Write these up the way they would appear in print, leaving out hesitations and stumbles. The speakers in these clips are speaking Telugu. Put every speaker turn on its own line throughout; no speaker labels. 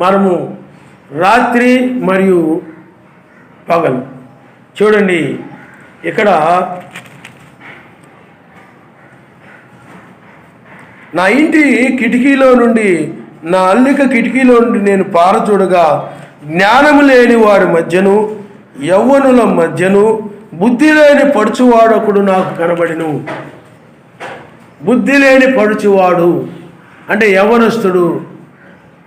మనము రాత్రి మరియు పగలు చూడండి. ఇక్కడ నా ఇంటి కిటికీలో నుండి, నా అల్లిక కిటికీలో నుండి నేను పారచూడగా జ్ఞానము లేని వారి మధ్యను యవ్వనుల మధ్యను బుద్ధి లేని పడుచువాడొకడు నాకు కనబడిను. బుద్ధి లేని పడుచువాడు అంటే యవ్వనస్తుడు.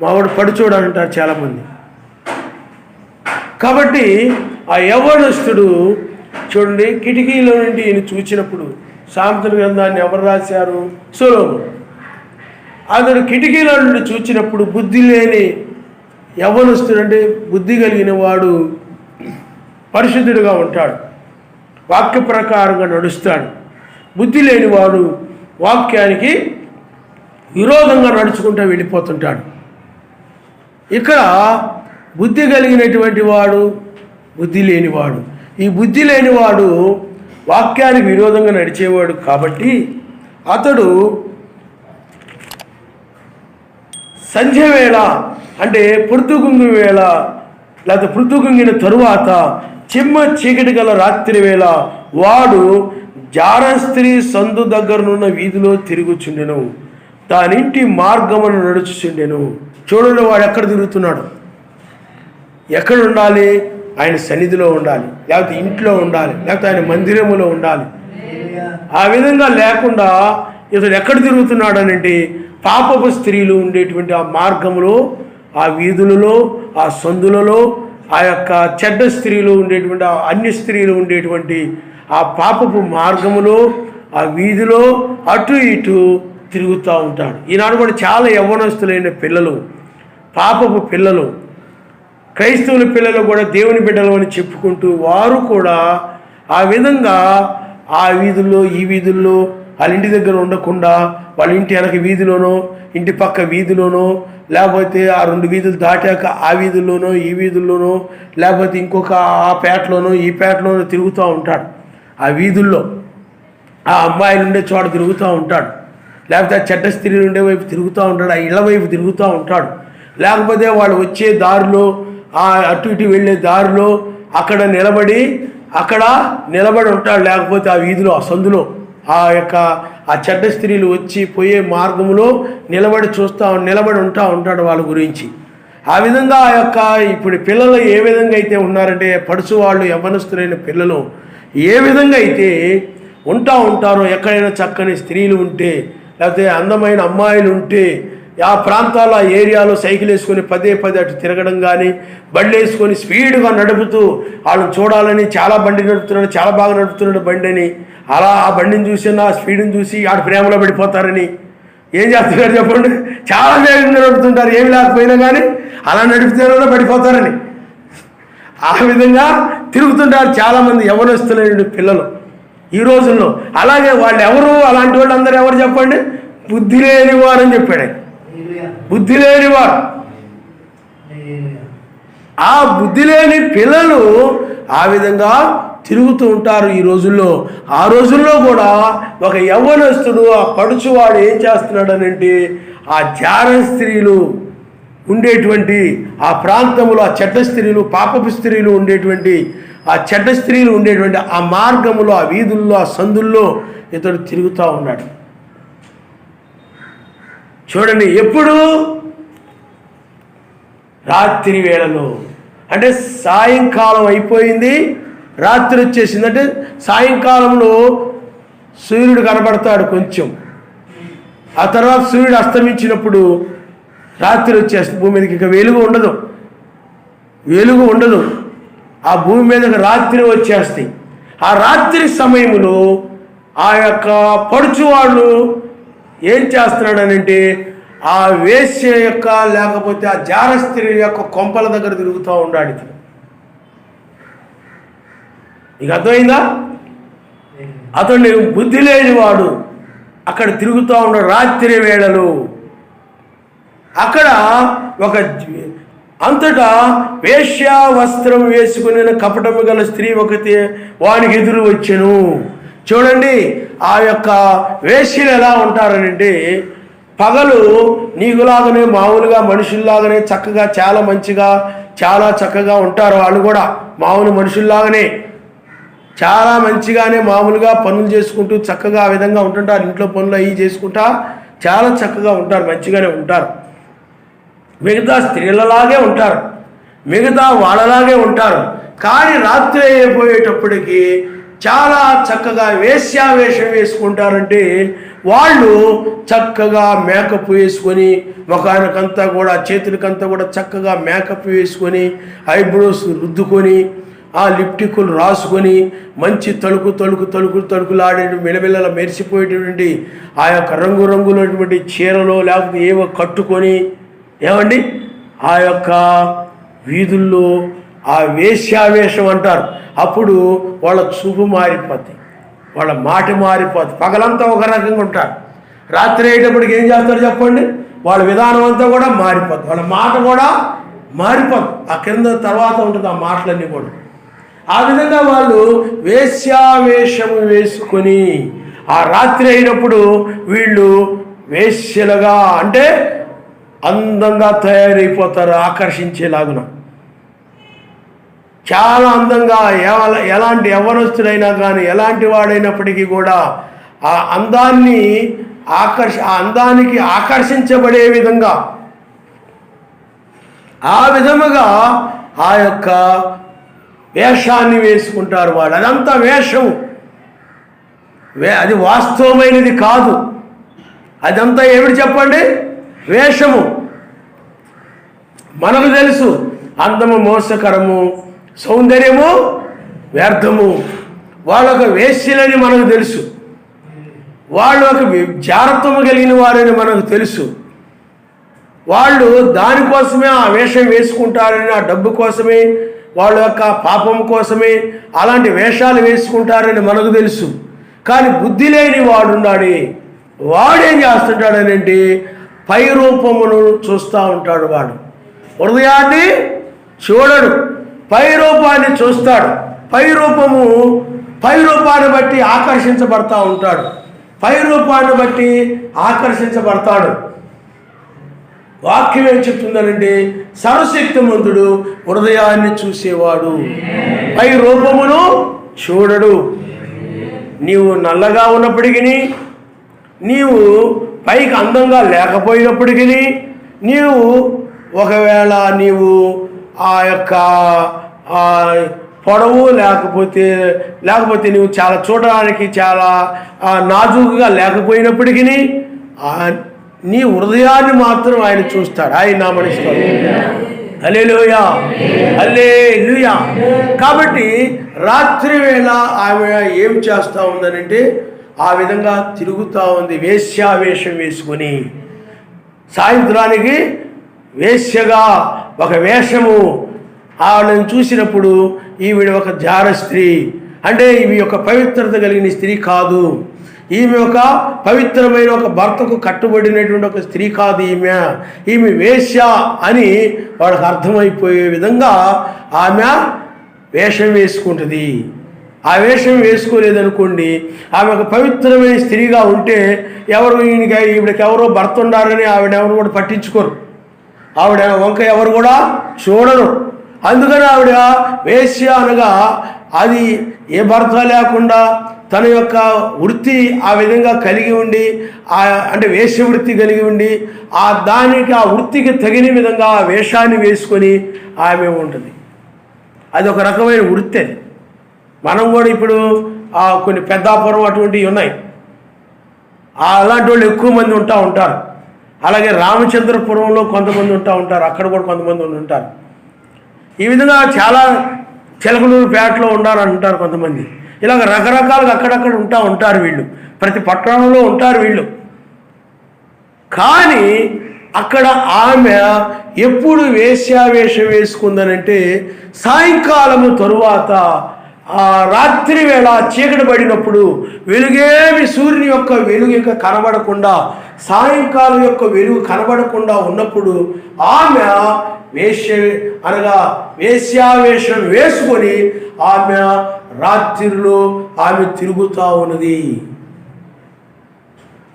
మావాడు పడుచోడు అంటారు చాలామంది. కాబట్టి ఆ యవ్వనస్తుడు చూడండి, కిటికీలో నుండి ఈయన చూచినప్పుడు, సామెతల గ్రంథాన్ని ఎవరు రాశారు? సొలొమోను. అతడు కిటికీలో నుండి చూచినప్పుడు బుద్ధి లేని యవ్వనస్తుడు అంటే బుద్ధి కలిగిన వాడు పరిశుద్ధుడిగా ఉంటాడు, వాక్య ప్రకారంగా నడుస్తాడు. బుద్ధి లేనివాడు వాక్యానికి విరోధంగా నడుచుకుంటూ వెళ్ళిపోతుంటాడు. ఇక్కడ బుద్ధి కలిగినటువంటి వాడు, బుద్ధి లేనివాడు. ఈ బుద్ధి లేనివాడు వాక్యానికి విరోధంగా నడిచేవాడు. కాబట్టి అతడు సంధ్య వేళ అంటే పొద్దుగుంగు వేళ లేకపోతే పొద్దుగుంగిన తరువాత చిమ్మ చీకటి గల రాత్రి వేళ వాడు జారస్త్రీ సందు దగ్గరనున్న వీధిలో తిరుగుచుండెను, దానింటి మార్గమును నడుచుచుండెను. చూడండి, వాడు ఎక్కడ తిరుగుతున్నాడు? ఎక్కడ ఉండాలి? ఆయన సన్నిధిలో ఉండాలి, లేకపోతే ఇంట్లో ఉండాలి, లేకపోతే ఆయన మందిరములో ఉండాలి. ఆ విధంగా లేకుండా ఇతడు ఎక్కడ తిరుగుతున్నాడు అనంటే పాపపు స్త్రీలు ఉండేటువంటి ఆ మార్గములో, ఆ వీధులలో, ఆ సందులలో, ఆ యొక్క చెడ్డ స్త్రీలు ఉండేటువంటి ఆ అన్య స్త్రీలు ఉండేటువంటి ఆ పాపపు మార్గములో, ఆ వీధిలో అటు ఇటు తిరుగుతూ ఉంటాడు. ఈనాడు కూడా చాలా యవ్వనస్తులైన పిల్లలు, పాపపు పిల్లలు, క్రైస్తవుల పిల్లలు కూడా దేవుని బిడ్డలు అని చెప్పుకుంటూ వారు కూడా ఆ విధంగా ఆ వీధుల్లో, ఈ వీధుల్లో వాళ్ళ ఇంటి దగ్గర ఉండకుండా వాళ్ళ ఇంటి వెనక వీధిలోనో, ఇంటి పక్క వీధిలోనో, లేకపోతే ఆ 2 వీధులు దాటాక ఆ వీధుల్లోనో, ఈ వీధుల్లోనో, లేకపోతే ఇంకొక ఆ పేటలోనో, ఈ పేటలోనో తిరుగుతూ ఉంటాడు. ఆ వీధుల్లో ఆ అమ్మాయిలు ఉండే చోట తిరుగుతూ ఉంటాడు, లేకపోతే ఆ చెడ్డ స్త్రీలు ఉండే వైపు తిరుగుతూ ఉంటాడు, ఆ ఇళ్ల వైపు తిరుగుతూ ఉంటాడు. లేకపోతే వాళ్ళు వచ్చే దారిలో, ఆ అటు ఇటు వెళ్ళే దారిలో అక్కడ నిలబడి ఉంటాడు. లేకపోతే ఆ వీధిలో, ఆ సందులో ఆ చెడ్డ స్త్రీలు వచ్చి పోయే మార్గంలో నిలబడి ఉంటాడు వాళ్ళ గురించి. ఆ విధంగా ఇప్పుడు పిల్లలు ఏ విధంగా అయితే ఉన్నారంటే, పడుచు వాళ్ళు యవ్వనస్తులైన పిల్లలు ఏ విధంగా అయితే ఉంటారో, ఎక్కడైనా చక్కని స్త్రీలు ఉంటే, లేకపోతే అందమైన అమ్మాయిలు ఉంటే, ఆ ప్రాంతాల్లో, ఆ ఏరియాలో సైకిల్ వేసుకొని పదే అటు తిరగడం కానీ, బండి వేసుకొని స్పీడ్గా నడుపుతూ వాళ్ళని చూడాలని, చాలా బండి నడుపుతున్నాడు, చాలా బాగా నడుపుతున్నాడు బండి అని, అలా ఆ బండిని చూసి, ఆ స్పీడ్ని చూసి ఆడ ప్రేమలో పడిపోతారని ఏం చేస్తున్నారు చెప్పండి? చాలా వేగంగా నడుపుతుంటారు, ఏమి లేకపోయినా కానీ అలా నడిపితేనే పడిపోతారని ఆ విధంగా తిరుగుతుంటారు చాలామంది యవ్వనస్తులైన పిల్లలు ఈ రోజుల్లో. అలాగే వాళ్ళు ఎవరు? అలాంటి వాళ్ళు అందరూ ఎవరు చెప్పండి? బుద్ధి లేనివారు అని చెప్పాడు. బుద్ధి లేనివారు. ఆ బుద్ధి లేని పిల్లలు ఆ విధంగా తిరుగుతూ ఉంటారు ఈ రోజుల్లో. ఆ రోజుల్లో కూడా ఒక యవ్వనస్తుడు, ఆ పడుచువాడు ఏం చేస్తున్నాడు అనంటే, ఆ జార స్త్రీలు ఉండేటువంటి ఆ ప్రాంతంలో, ఆ చెడ్డ స్త్రీలు, పాపపు స్త్రీలు ఉండేటువంటి ఆ చెడ్డ స్త్రీలు ఉండేటువంటి ఆ మార్గములో, ఆ వీధుల్లో, ఆ సందుల్లో ఇతడు తిరుగుతూ ఉన్నాడు. చూడండి, ఎప్పుడు? రాత్రి వేళలో. అంటే సాయంకాలం అయిపోయింది, రాత్రి వచ్చేసింది. అంటే సాయంకాలంలో సూర్యుడు కనబడతాడు కొంచెం, ఆ తర్వాత సూర్యుడు అస్తమించినప్పుడు రాత్రి వచ్చేస్తుంది. భూమి మీదకి ఇక వెలుగు ఉండదు. ఆ భూమి మీదకి రాత్రి వచ్చేస్తాయి. ఆ రాత్రి సమయంలో ఆ యొక్క పడుచువాళ్ళు ఏం చేస్తున్నాడనంటే, ఆ వేశ్య యొక్క, లేకపోతే ఆ జార స్త్రీ యొక్క కొంపల దగ్గర తిరుగుతూ ఉన్నాడు ఇతను. నీకు అర్థమైందా? అతన్ని బుద్ధి లేనివాడు అక్కడ తిరుగుతూ ఉన్నాడు రాత్రి వేళలు. అక్కడ ఒక అంతటా వేశ్యా వస్త్రం వేసుకుని కపటము గల స్త్రీ ఒకటి వానికి ఎదురు వచ్చెను. చూడండి, ఆ యొక్క వేశ్యలు ఎలా ఉంటారనంటే, పగలు నీకులాగానే మామూలుగా మనుషుల్లాగానే చక్కగా చాలా మంచిగా చాలా చక్కగా ఉంటారు. వాళ్ళు కూడా మామూలు మనుషుల్లాగానే చాలా మంచిగానే మామూలుగా పనులు చేసుకుంటూ చక్కగా ఆ విధంగా ఉంటుంటారు. ఇంట్లో పనులు అవి చేసుకుంటా చాలా చక్కగా ఉంటారు, మంచిగానే ఉంటారు. మిగతా స్త్రీలలాగే ఉంటారు, మిగతా వాళ్ళలాగే ఉంటారు. కానీ రాత్రి అయిపోయేటప్పటికి చాలా చక్కగా వేశ్యావేషం వేసుకుంటారంటే వాళ్ళు చక్కగా మేకప్ వేసుకొని ముఖానికంతా కూడా చేతులకంతా కూడా చక్కగా మేకప్ వేసుకొని ఐబ్రోస్ రుద్దుకొని ఆ లిప్టిక్లు రాసుకొని మంచి తలుకులాడే మెలమెల మెరిసిపోయేటటువంటి ఆ యొక్క రంగురంగులటువంటి చీరలో లేకపోతే ఏవో కట్టుకొని ఏమండి ఆ యొక్క వీధుల్లో ఆ వేశ్యావేషం అంటారు. అప్పుడు వాళ్ళ చూపు మారిపోద్ది, వాళ్ళ మాట మారిపోద్ది. పగలంతా ఒక రకంగా ఉంటారు, రాత్రి అయ్యేటప్పటికి ఏం చేస్తారు చెప్పండి, వాళ్ళ విధానం అంతా కూడా మారిపోద్ది, వాళ్ళ మాట కూడా మారిపోద్ది. ఆ కింద తర్వాత ఉంటుంది ఆ మాటలన్నీ కూడా. ఆ విధంగా వాళ్ళు వేశ్యావేషము వేసుకొని ఆ రాత్రి అయినప్పుడు వీళ్ళు వేశ్యలుగా అంటే అందంగా తయారైపోతారు, ఆకర్షించేలాగున చాలా అందంగా. ఎలాంటి యవ్వనస్తుడైనా కానీ ఎలాంటి వాడైనప్పటికీ కూడా ఆ అందానికి ఆకర్షించబడే విధంగా ఆ విధముగా ఆ యొక్క వేషాన్ని వేసుకుంటారు వాళ్ళు. అదంతా వేషము, అది వాస్తవమైనది కాదు. అదంతా ఏమిటి చెప్పండి, వేషము. మనకు తెలుసు అందము మోసకరము, సౌందర్యము వ్యర్థము. వాళ్ళొక వేశ్యలని మనకు తెలుసు, వాళ్ళు ఒక జాగ్రత్తము కలిగిన వారని మనకు తెలుసు. వాళ్ళు దానికోసమే ఆ వేషం వేసుకుంటారని, ఆ డబ్బు కోసమే, వాళ్ళ యొక్క పాపం కోసమే అలాంటి వేషాలు వేసుకుంటారని మనకు తెలుసు. కానీ బుద్ధి లేని వాడున్నాడు, వాడేం చేస్తుంటాడనంటే పై రూపమును చూస్తూ ఉంటాడు. వాడు హృదయాన్ని చూడడు, పై రూపాన్ని చూస్తాడు. పై రూపాన్ని బట్టి ఆకర్షించబడతా ఉంటాడు, పై రూపాన్ని బట్టి ఆకర్షించబడతాడు. వాక్యం ఏం చెప్తుందనంటే సర్వశక్తిమంతుడు హృదయాన్ని చూసేవాడు, పై రూపమును చూడడు. నీవు నల్లగా ఉన్నప్పటికీ, నీవు పైకి అందంగా లేకపోయినప్పటికీ, నీవు ఒకవేళ నీవు ఆ యొక్క పొడవు లేకపోతే నువ్వు చాలా చూడడానికి చాలా నాజూకుగా లేకపోయినప్పటికీ నీ హృదయాన్ని మాత్రం ఆయన చూస్తాడు, ఆయన నామనిస్తాడు. హల్లెలూయా, హల్లెలూయా. కాబట్టి రాత్రి వేళ ఆమె ఏం చేస్తూ ఉందనంటే ఆ విధంగా తిరుగుతూ ఉంది, వేశ్యావేషం వేసుకొని. సాయంత్రానికి వేశ్యగా ఒక వేషము ఆవిడని చూసినప్పుడు ఈవిడ ఒక జార స్త్రీ, అంటే ఈమె యొక్క పవిత్రత కలిగిన స్త్రీ కాదు, ఈమె ఒక పవిత్రమైన ఒక భర్తకు కట్టుబడినటువంటి ఒక స్త్రీ కాదు, ఈమె వేశ్య అని వాళ్ళకి అర్థమైపోయే విధంగా ఆమె వేషం వేసుకుంటుంది. ఆ వేషం వేసుకోలేదనుకోండి, ఆమె ఒక పవిత్రమైన స్త్రీగా ఉంటే ఈవిడకి ఎవరో భర్త ఉండారని ఆవిడెవరు కూడా పట్టించుకోరు, ఆవిడ వంక ఎవరు కూడా చూడరు. అందుకని ఆవిడ వేశ్య అనగా అది ఏ భర్త లేకుండా తన యొక్క వృత్తి ఆ విధంగా కలిగి ఉండి, అంటే వేశ్య వృత్తి కలిగి ఉండి దానికి ఆ వృత్తికి తగిన విధంగా ఆ వేషాన్ని వేసుకొని ఆమె ఉంటుంది. అది ఒక రకమైన వృత్తి. అది మనం కూడా ఇప్పుడు కొన్ని పెద్దాపురం అటువంటివి ఉన్నాయి, అలాంటి వాళ్ళు ఎక్కువ మంది ఉంటారు. అలాగే రామచంద్రపురంలో కొంతమంది ఉంటారు, అక్కడ కూడా కొంతమంది ఉంటారు. ఈ విధంగా చాలా చిలకలూరుపేటలో ఉండాలంటారు కొంతమంది. ఇలాగ రకరకాలుగా అక్కడక్కడ ఉంటారు వీళ్ళు, ప్రతి పట్టణంలో ఉంటారు వీళ్ళు. కానీ అక్కడ ఆమె ఎప్పుడు వేశ్యావేషం వేసుకుందనంటే సాయంకాలము తరువాత ఆ రాత్రి వేళ చీకటి పడినప్పుడు వెలుగేమి సూర్యుని యొక్క వెలుగు ఇంకా కనబడకుండా, సాయంకాలం యొక్క వెలుగు కనబడకుండా ఉన్నప్పుడు ఆమె వేశ్యావేషం వేసుకొని ఆమె రాత్రిలో ఆమె తిరుగుతూ ఉన్నది.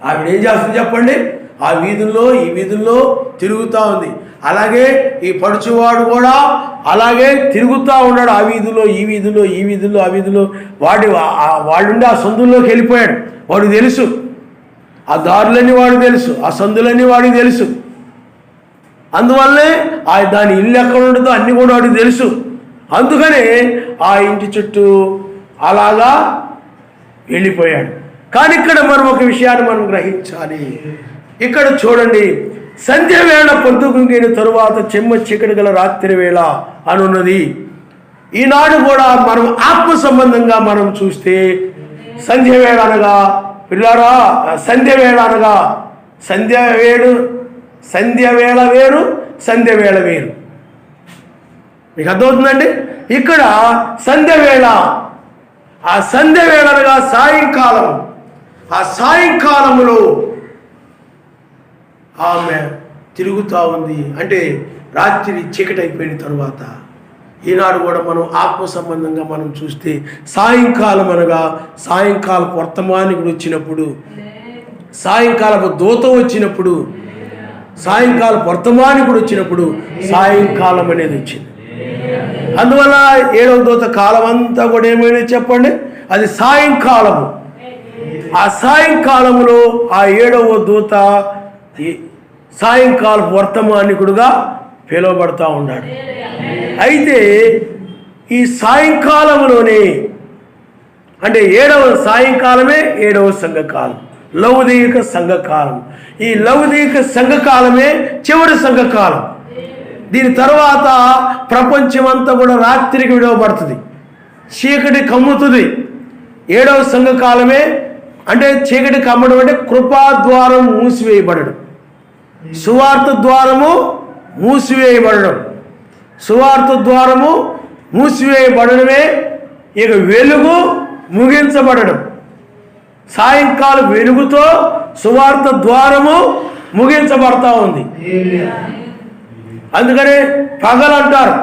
ఆవిడ ఏం చేస్తుంది చెప్పండి? ఆ వీధుల్లో ఈ వీధుల్లో తిరుగుతూ ఉంది. అలాగే ఈ పడుచువాడు కూడా అలాగే తిరుగుతూ ఉన్నాడు. ఆ వీధుల్లో ఈ వీధుల్లో ఈ వీధుల్లో ఆ వీధుల్లో వాడుండి ఆ సందుల్లోకి వెళ్ళిపోయాడు. వాడు తెలుసు, ఆ దారులన్నీ వాడు తెలుసు, ఆ సందులన్నీ వాడికి తెలుసు. అందువల్లే దాని ఇల్లు ఎక్కడ ఉండదో అన్నీ కూడా వాడికి తెలుసు. అందుకనే ఆ ఇంటి చుట్టూ అలాగా వెళ్ళిపోయాడు. కానీ ఇక్కడ మనం ఒక విషయాన్ని మనం గ్రహించాలి. ఇక్కడ చూడండి, సంధ్య వేళ పొద్దు గుంగిన తరువాత చెమ్మ చీకటి గల రాత్రి వేళ అనున్నది. ఈనాడు కూడా మనం ఆత్మ సంబంధంగా మనం చూస్తే సంధ్య వేళ అనగా పిల్లారా, సంధ్య వేళ అనగా సంధ్య వేళ వేరు, సంధ్య వేళ వేరు. మీకు అర్థమవుతుందండి? ఇక్కడ సంధ్య వేళ, ఆ సంధ్య వేళ అనగా సాయంకాలం. ఆ సాయంకాలంలో ఆమె తిరుగుతూ ఉంది. అంటే రాత్రి చీకటి అయిపోయిన తరువాత. ఈనాడు కూడా మనం ఆత్మ సంబంధంగా మనం చూస్తే సాయంకాలం అనగా సాయంకాలపు వర్తమానికుడు వచ్చినప్పుడు, సాయంకాలపు దూత వచ్చినప్పుడు, సాయంకాలపు వర్తమానికుడు వచ్చినప్పుడు సాయంకాలం అనేది వచ్చింది. అందువల్ల 7వ దూత కాలం అంతా కూడా ఏమైనా చెప్పండి, అది సాయంకాలము. ఆ సాయంకాలములో ఆ 7వ దూత సాయంకాలపు వర్తమానికుడుగా పిలువబడతా ఉన్నాడు. అయితే ఈ సాయంకాలంలోనే, అంటే 7వ సాయంకాలమే 7వ సంఘకాలం, లౌకిక సంఘకాలం. ఈ లౌకిక సంఘకాలమే చివరి సంఘకాలం. దీని తర్వాత ప్రపంచమంతా కూడా రాత్రికి విడవబడుతుంది, చీకటి కమ్ముతుంది. 7వ సంఘకాలమే అంటే చీకటి కమ్మడం అంటే కృపాద్వారం మూసివేయబడడం, సువార్త ద్వారము మూసివేయబడడం. సువార్త ద్వారము మూసివేయబడడమే ఇక వెలుగు ముగించబడడం. సాయంకాలం వెలుగుతో సువార్త ద్వారము ముగించబడతా ఉంది. అందుకనే పగలు అంటారు.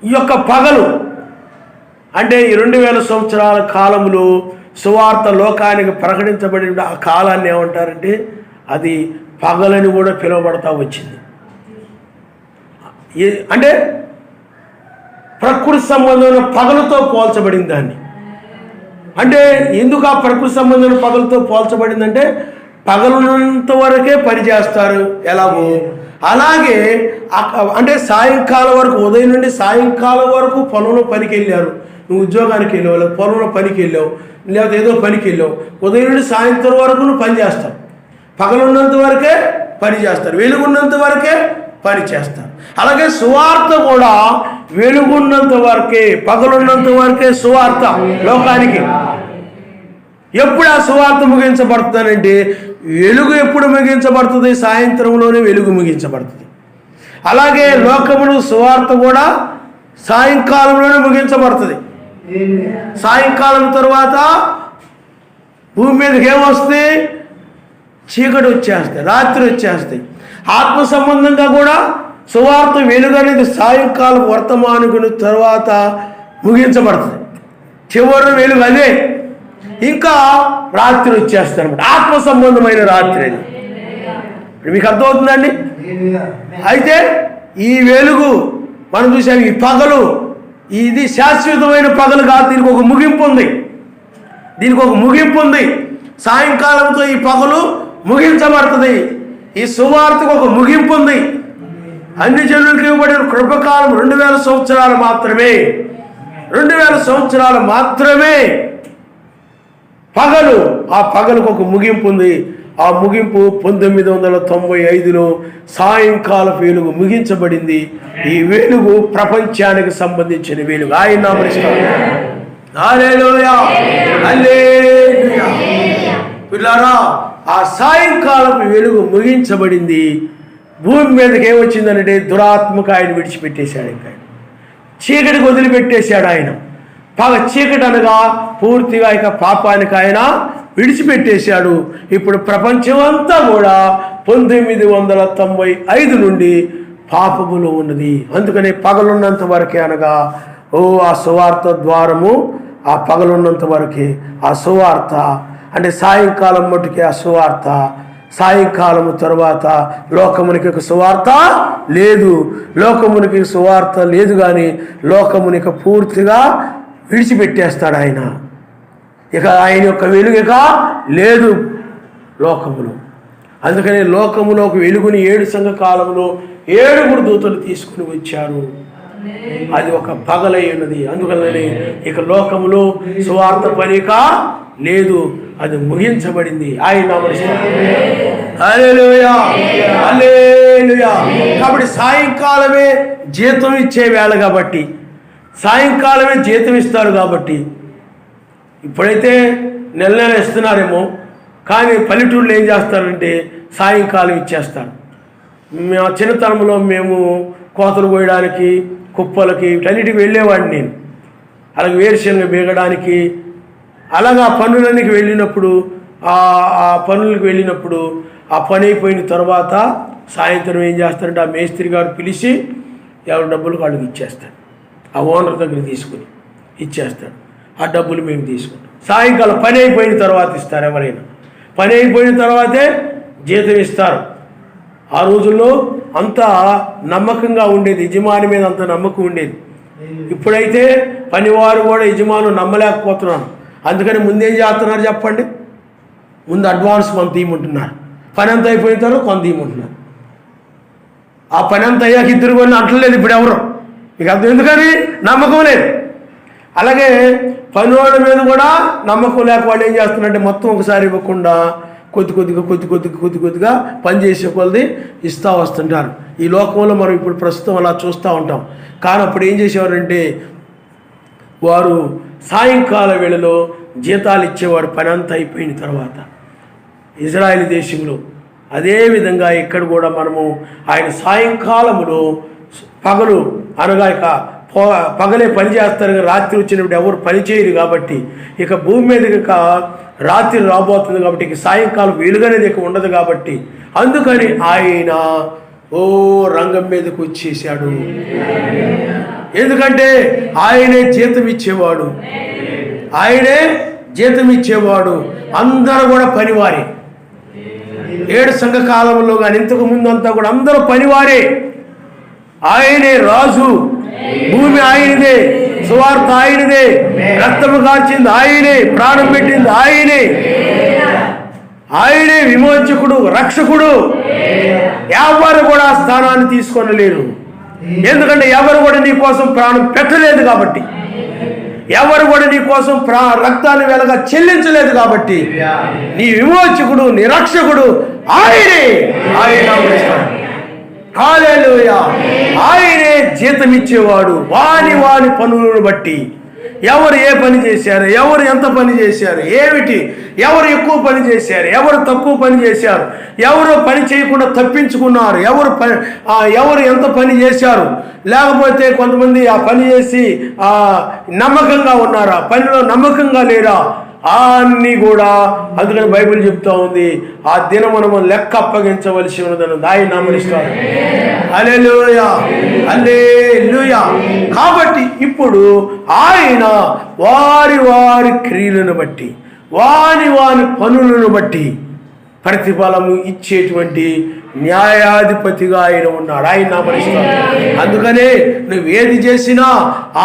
ఈ యొక్క పగలు అంటే ఈ 2000 సంవత్సరాల కాలంలో సువార్త లోకానికి ప్రకటించబడిన ఆ కాలాన్ని ఏమంటారంటే అది పగలని కూడా పిలువబడతా వచ్చింది. అంటే ప్రకృతి సంబంధమైన పగలతో పోల్చబడింది దాన్ని. అంటే ఎందుకు ఆ ప్రకృతి సంబంధమైన పగలతో పోల్చబడిందంటే పగలున్నంత వరకే పని చేస్తారు ఎలాగో, అలాగే అంటే సాయంకాలం వరకు, ఉదయం నుండి సాయంకాలం వరకు పొలంలో పనికి వెళ్ళారు. నువ్వు ఉద్యోగానికి వెళ్ళావు, లేదా పొలంలో పనికి వెళ్ళావు, లేకపోతే ఏదో పనికి వెళ్ళావు. ఉదయం నుండి సాయంత్రం వరకు నువ్వు పని చేస్తావు. పగలున్నంత వరకే పని చేస్తారు, వెలుగున్నంత వరకే పని చేస్తారు. అలాగే సువార్త కూడా వెలుగున్నంత వరకే, పగలున్నంత వరకే సువార్త లోకానికి. ఎప్పుడు ఆ సువార్త ముగించబడుతుందంటే వెలుగు ఎప్పుడు ముగించబడుతుంది? సాయంత్రంలోనే వెలుగు ముగించబడుతుంది. అలాగే లోకమును సువార్త కూడా సాయంకాలంలోనే ముగించబడుతుంది. సాయంకాలం తర్వాత భూమి మీదకి ఏమొస్తుంది? చీకటి వచ్చేస్తాయి, రాత్రి వచ్చేస్తాయి. ఆత్మ సంబంధంగా కూడా సువార్త వెలుగు అనేది సాయంకాలం వర్తమానికుని తర్వాత ముగించబడుతుంది. చివరి వెలుగు అదే, ఇంకా రాత్రి వచ్చేస్తుంది అనమాట. ఆత్మ సంబంధమైన రాత్రి అది. మీకు అర్థమవుతుందండి? అయితే ఈ వెలుగు మనం చూసాం, ఈ పగలు ఇది శాశ్వతమైన పగలు కాదు, దీనికి ఒక ముగింపు ఉంది. దీనికి ఒక ముగింపు ఉంది. సాయంకాలంతో ఈ పగలు ముగించబడుతుంది. ఈ సువార్తకు ఒక ముగింపు ఉంది. అన్ని జనులకు ఇవ్వబడిన కృపకాలం 2000 సంవత్సరాలు మాత్రమే. 2000 సంవత్సరాలు మాత్రమే పగలు. ఆ పగలకు ఒక ముగింపు ఉంది. ఆ ముగింపు 1995లో సాయంకాలపు వెలుగు ముగించబడింది. ఈ వెలుగు ప్రపంచానికి సంబంధించిన వెలుగు. ఆయన నామమున హల్లెలూయా, హల్లెలూయా. పిల్లారా, ఆ సాయంకాలపు వెలుగు ముగించబడింది. భూమి మీదకి ఏమొచ్చిందనంటే దురాత్మక ఆయన విడిచిపెట్టేశాడు. ఇంకా చీకటికి వదిలిపెట్టేశాడు ఆయన. చీకటి అనగా పూర్తిగా ఇక పాపానికి ఆయన విడిచిపెట్టేశాడు. ఇప్పుడు ప్రపంచం అంతా కూడా 1995 నుండి పాపములో ఉన్నది. అందుకని పగలున్నంత వరకే అనగా ఆ సువార్త ద్వారము, ఆ పగలున్నంత వరకే ఆ సువార్త అంటే సాయంకాలం మటుకే ఆ సువార్త, సాయంకాలము తర్వాత లోకమునికి సువార్త లేదు. లోకమునికి సువార్త లేదు, కానీ లోకమునికి పూర్తిగా విడిచిపెట్టేస్తాడు ఆయన. ఇక ఆయన యొక్క వెలుగు ఇక లేదు లోకములో. అందుకని లోకములోకి వెలుగుని 7 సంఘకాలంలో 7 దూతలు తీసుకుని వచ్చారు. అది ఒక పగలై ఉన్నది. అందుకని ఇక లోకములో సువార్త పనిక లేదు, అది ముగించబడింది. ఆయన హల్లెలూయా, హల్లెలూయా. కాబట్టి సాయంకాలమే జీతం ఇచ్చే వేళ కాబట్టి, సాయంకాలమే జీతం ఇస్తారు కాబట్టి, ఇప్పుడైతే నెల ఇస్తున్నారేమో, కానీ పల్లెటూరులో ఏం చేస్తారంటే సాయంకాలం ఇచ్చేస్తారు. మా చిన్నతనంలో మేము కోతలు కోయడానికి, కుప్పలకి, వీటన్నిటికి వెళ్ళేవాడిని నేను. అలాగే వేరుశనగ బీగడానికి, అలాగా పనులన్నికి వెళ్ళినప్పుడు, ఆ పనులకు వెళ్ళినప్పుడు ఆ పని అయిపోయిన తర్వాత సాయంత్రం ఏం చేస్తారంటే ఆ మేస్త్రి గారు పిలిచి ఎవరి డబ్బులు వాళ్ళకి ఇచ్చేస్తాడు. ఆ ఓనర్ దగ్గర తీసుకుని ఇచ్చేస్తాడు. ఆ డబ్బులు మేము తీసుకుంటాం. సాయంకాలం పని అయిపోయిన తర్వాత ఇస్తారు. ఎవరైనా పని అయిపోయిన తర్వాతే జీతం ఇస్తారు. ఆ రోజుల్లో అంత నమ్మకంగా ఉండేది, యజమాని మీద అంత నమ్మకం ఉండేది. ఇప్పుడైతే పనివారు కూడా యజమాను నమ్మలేకపోతున్నారు. అందుకని ముందేం చేస్తున్నారు చెప్పండి, ముందు అడ్వాన్స్ కొంత తీయమంటున్నారు, పని అంతా అయిపోయిన తర్వాత కొంత తీయమంటున్నారు. ఆ పని అంతా అయ్యాక ఇద్దరు కొన్ని అంటలేదు ఇప్పుడు ఎవరు, ఇక అంత ఎందుకని నమ్మకం లేదు. అలాగే పని వాళ్ళ మీద కూడా నమ్మకం లేక వాళ్ళు ఏం చేస్తున్నారంటే మొత్తం ఒకసారి ఇవ్వకుండా కొద్ది కొద్దిగా పని చేసే కొలది ఇస్తూ వస్తుంటారు. ఈ లోకంలో మనం ఇప్పుడు ప్రస్తుతం అలా చూస్తూ ఉంటాం. కానీ అప్పుడు ఏం చేసేవారంటే వారు సాయంకాల వేళలో జీతాలు ఇచ్చేవారు పని అంతా అయిపోయిన తర్వాత. ఇజ్రాయెల్ దేశంలో అదేవిధంగా ఇక్కడ కూడా మనము ఆయన సాయంకాలములో పగలు అనగా ఇక పగలే పని చేస్తారు, రాత్రి వచ్చినప్పుడు ఎవరు పని చేయరు. కాబట్టి ఇక భూమి మీద ఇక రాత్రి రాబోతుంది కాబట్టి ఇక సాయంకాలం వెలుగనేది ఇక ఉండదు. కాబట్టి అందుకని ఆయన రంగం మీదకి వచ్చేసాడు. ఎందుకంటే ఆయనే జీతం ఇచ్చేవాడు, ఆయనే జీతం ఇచ్చేవాడు. అందరూ కూడా పనివారే. 7 సంఘకాలంలో కానీ ఇంతకు ముందు అంతా కూడా అందరూ పనివారే. ఆయనే రాజు, భూమి ఆయనదే, సువార్త ఆయనదే, రక్తము కాల్చింది ఆయనే, ప్రాణం పెట్టింది ఆయనే, ఆయనే విమోచకుడు, రక్షకుడు. ఎవరు కూడా ఆ స్థానాన్ని తీసుకొనలేరు. ఎందుకంటే ఎవరు కూడా నీ కోసం ప్రాణం పెట్టలేదు కాబట్టి, ఎవరు కూడా నీ కోసం రక్తాన్ని వెలగా చెల్లించలేదు కాబట్టి, నీ విమోచకుడు, నీ రక్షకుడు ఆయనే. ఆయన హల్లెలూయా. ఆయనే జీతం ఇచ్చేవాడు వాని పనులను బట్టి. ఎవరు ఏ పని చేశారు, ఎవరు ఎంత పని చేశారు, ఏమిటి, ఎవరు ఎక్కువ పని చేశారు, ఎవరు తక్కువ పని చేశారు, ఎవరు పని చేయకుండా తప్పించుకున్నారు, ఎవరు ఎంత పని చేశారు, లేకపోతే కొంతమంది ఆ పని చేసి నమ్మకంగా ఉన్నారా, పనిలో నమ్మకంగా లేరా, అన్నీ కూడా. అందుకని బైబిల్ చెప్తా ఉంది, ఆ దినం మనము లెక్క అప్పగించవలసి ఉన్నదని ఆయన నామనిస్తారు. హల్లెలూయా, హల్లెలూయా. కాబట్టి ఇప్పుడు ఆయన వారి క్రియలను బట్టి, వాని పనులను బట్టి ప్రతిఫలము ఇచ్చేటువంటి న్యాయాధిపతిగా ఆయన ఉన్నాడు. ఆయన నామనిస్తాడు. అందుకనే నువ్వు ఏది చేసినా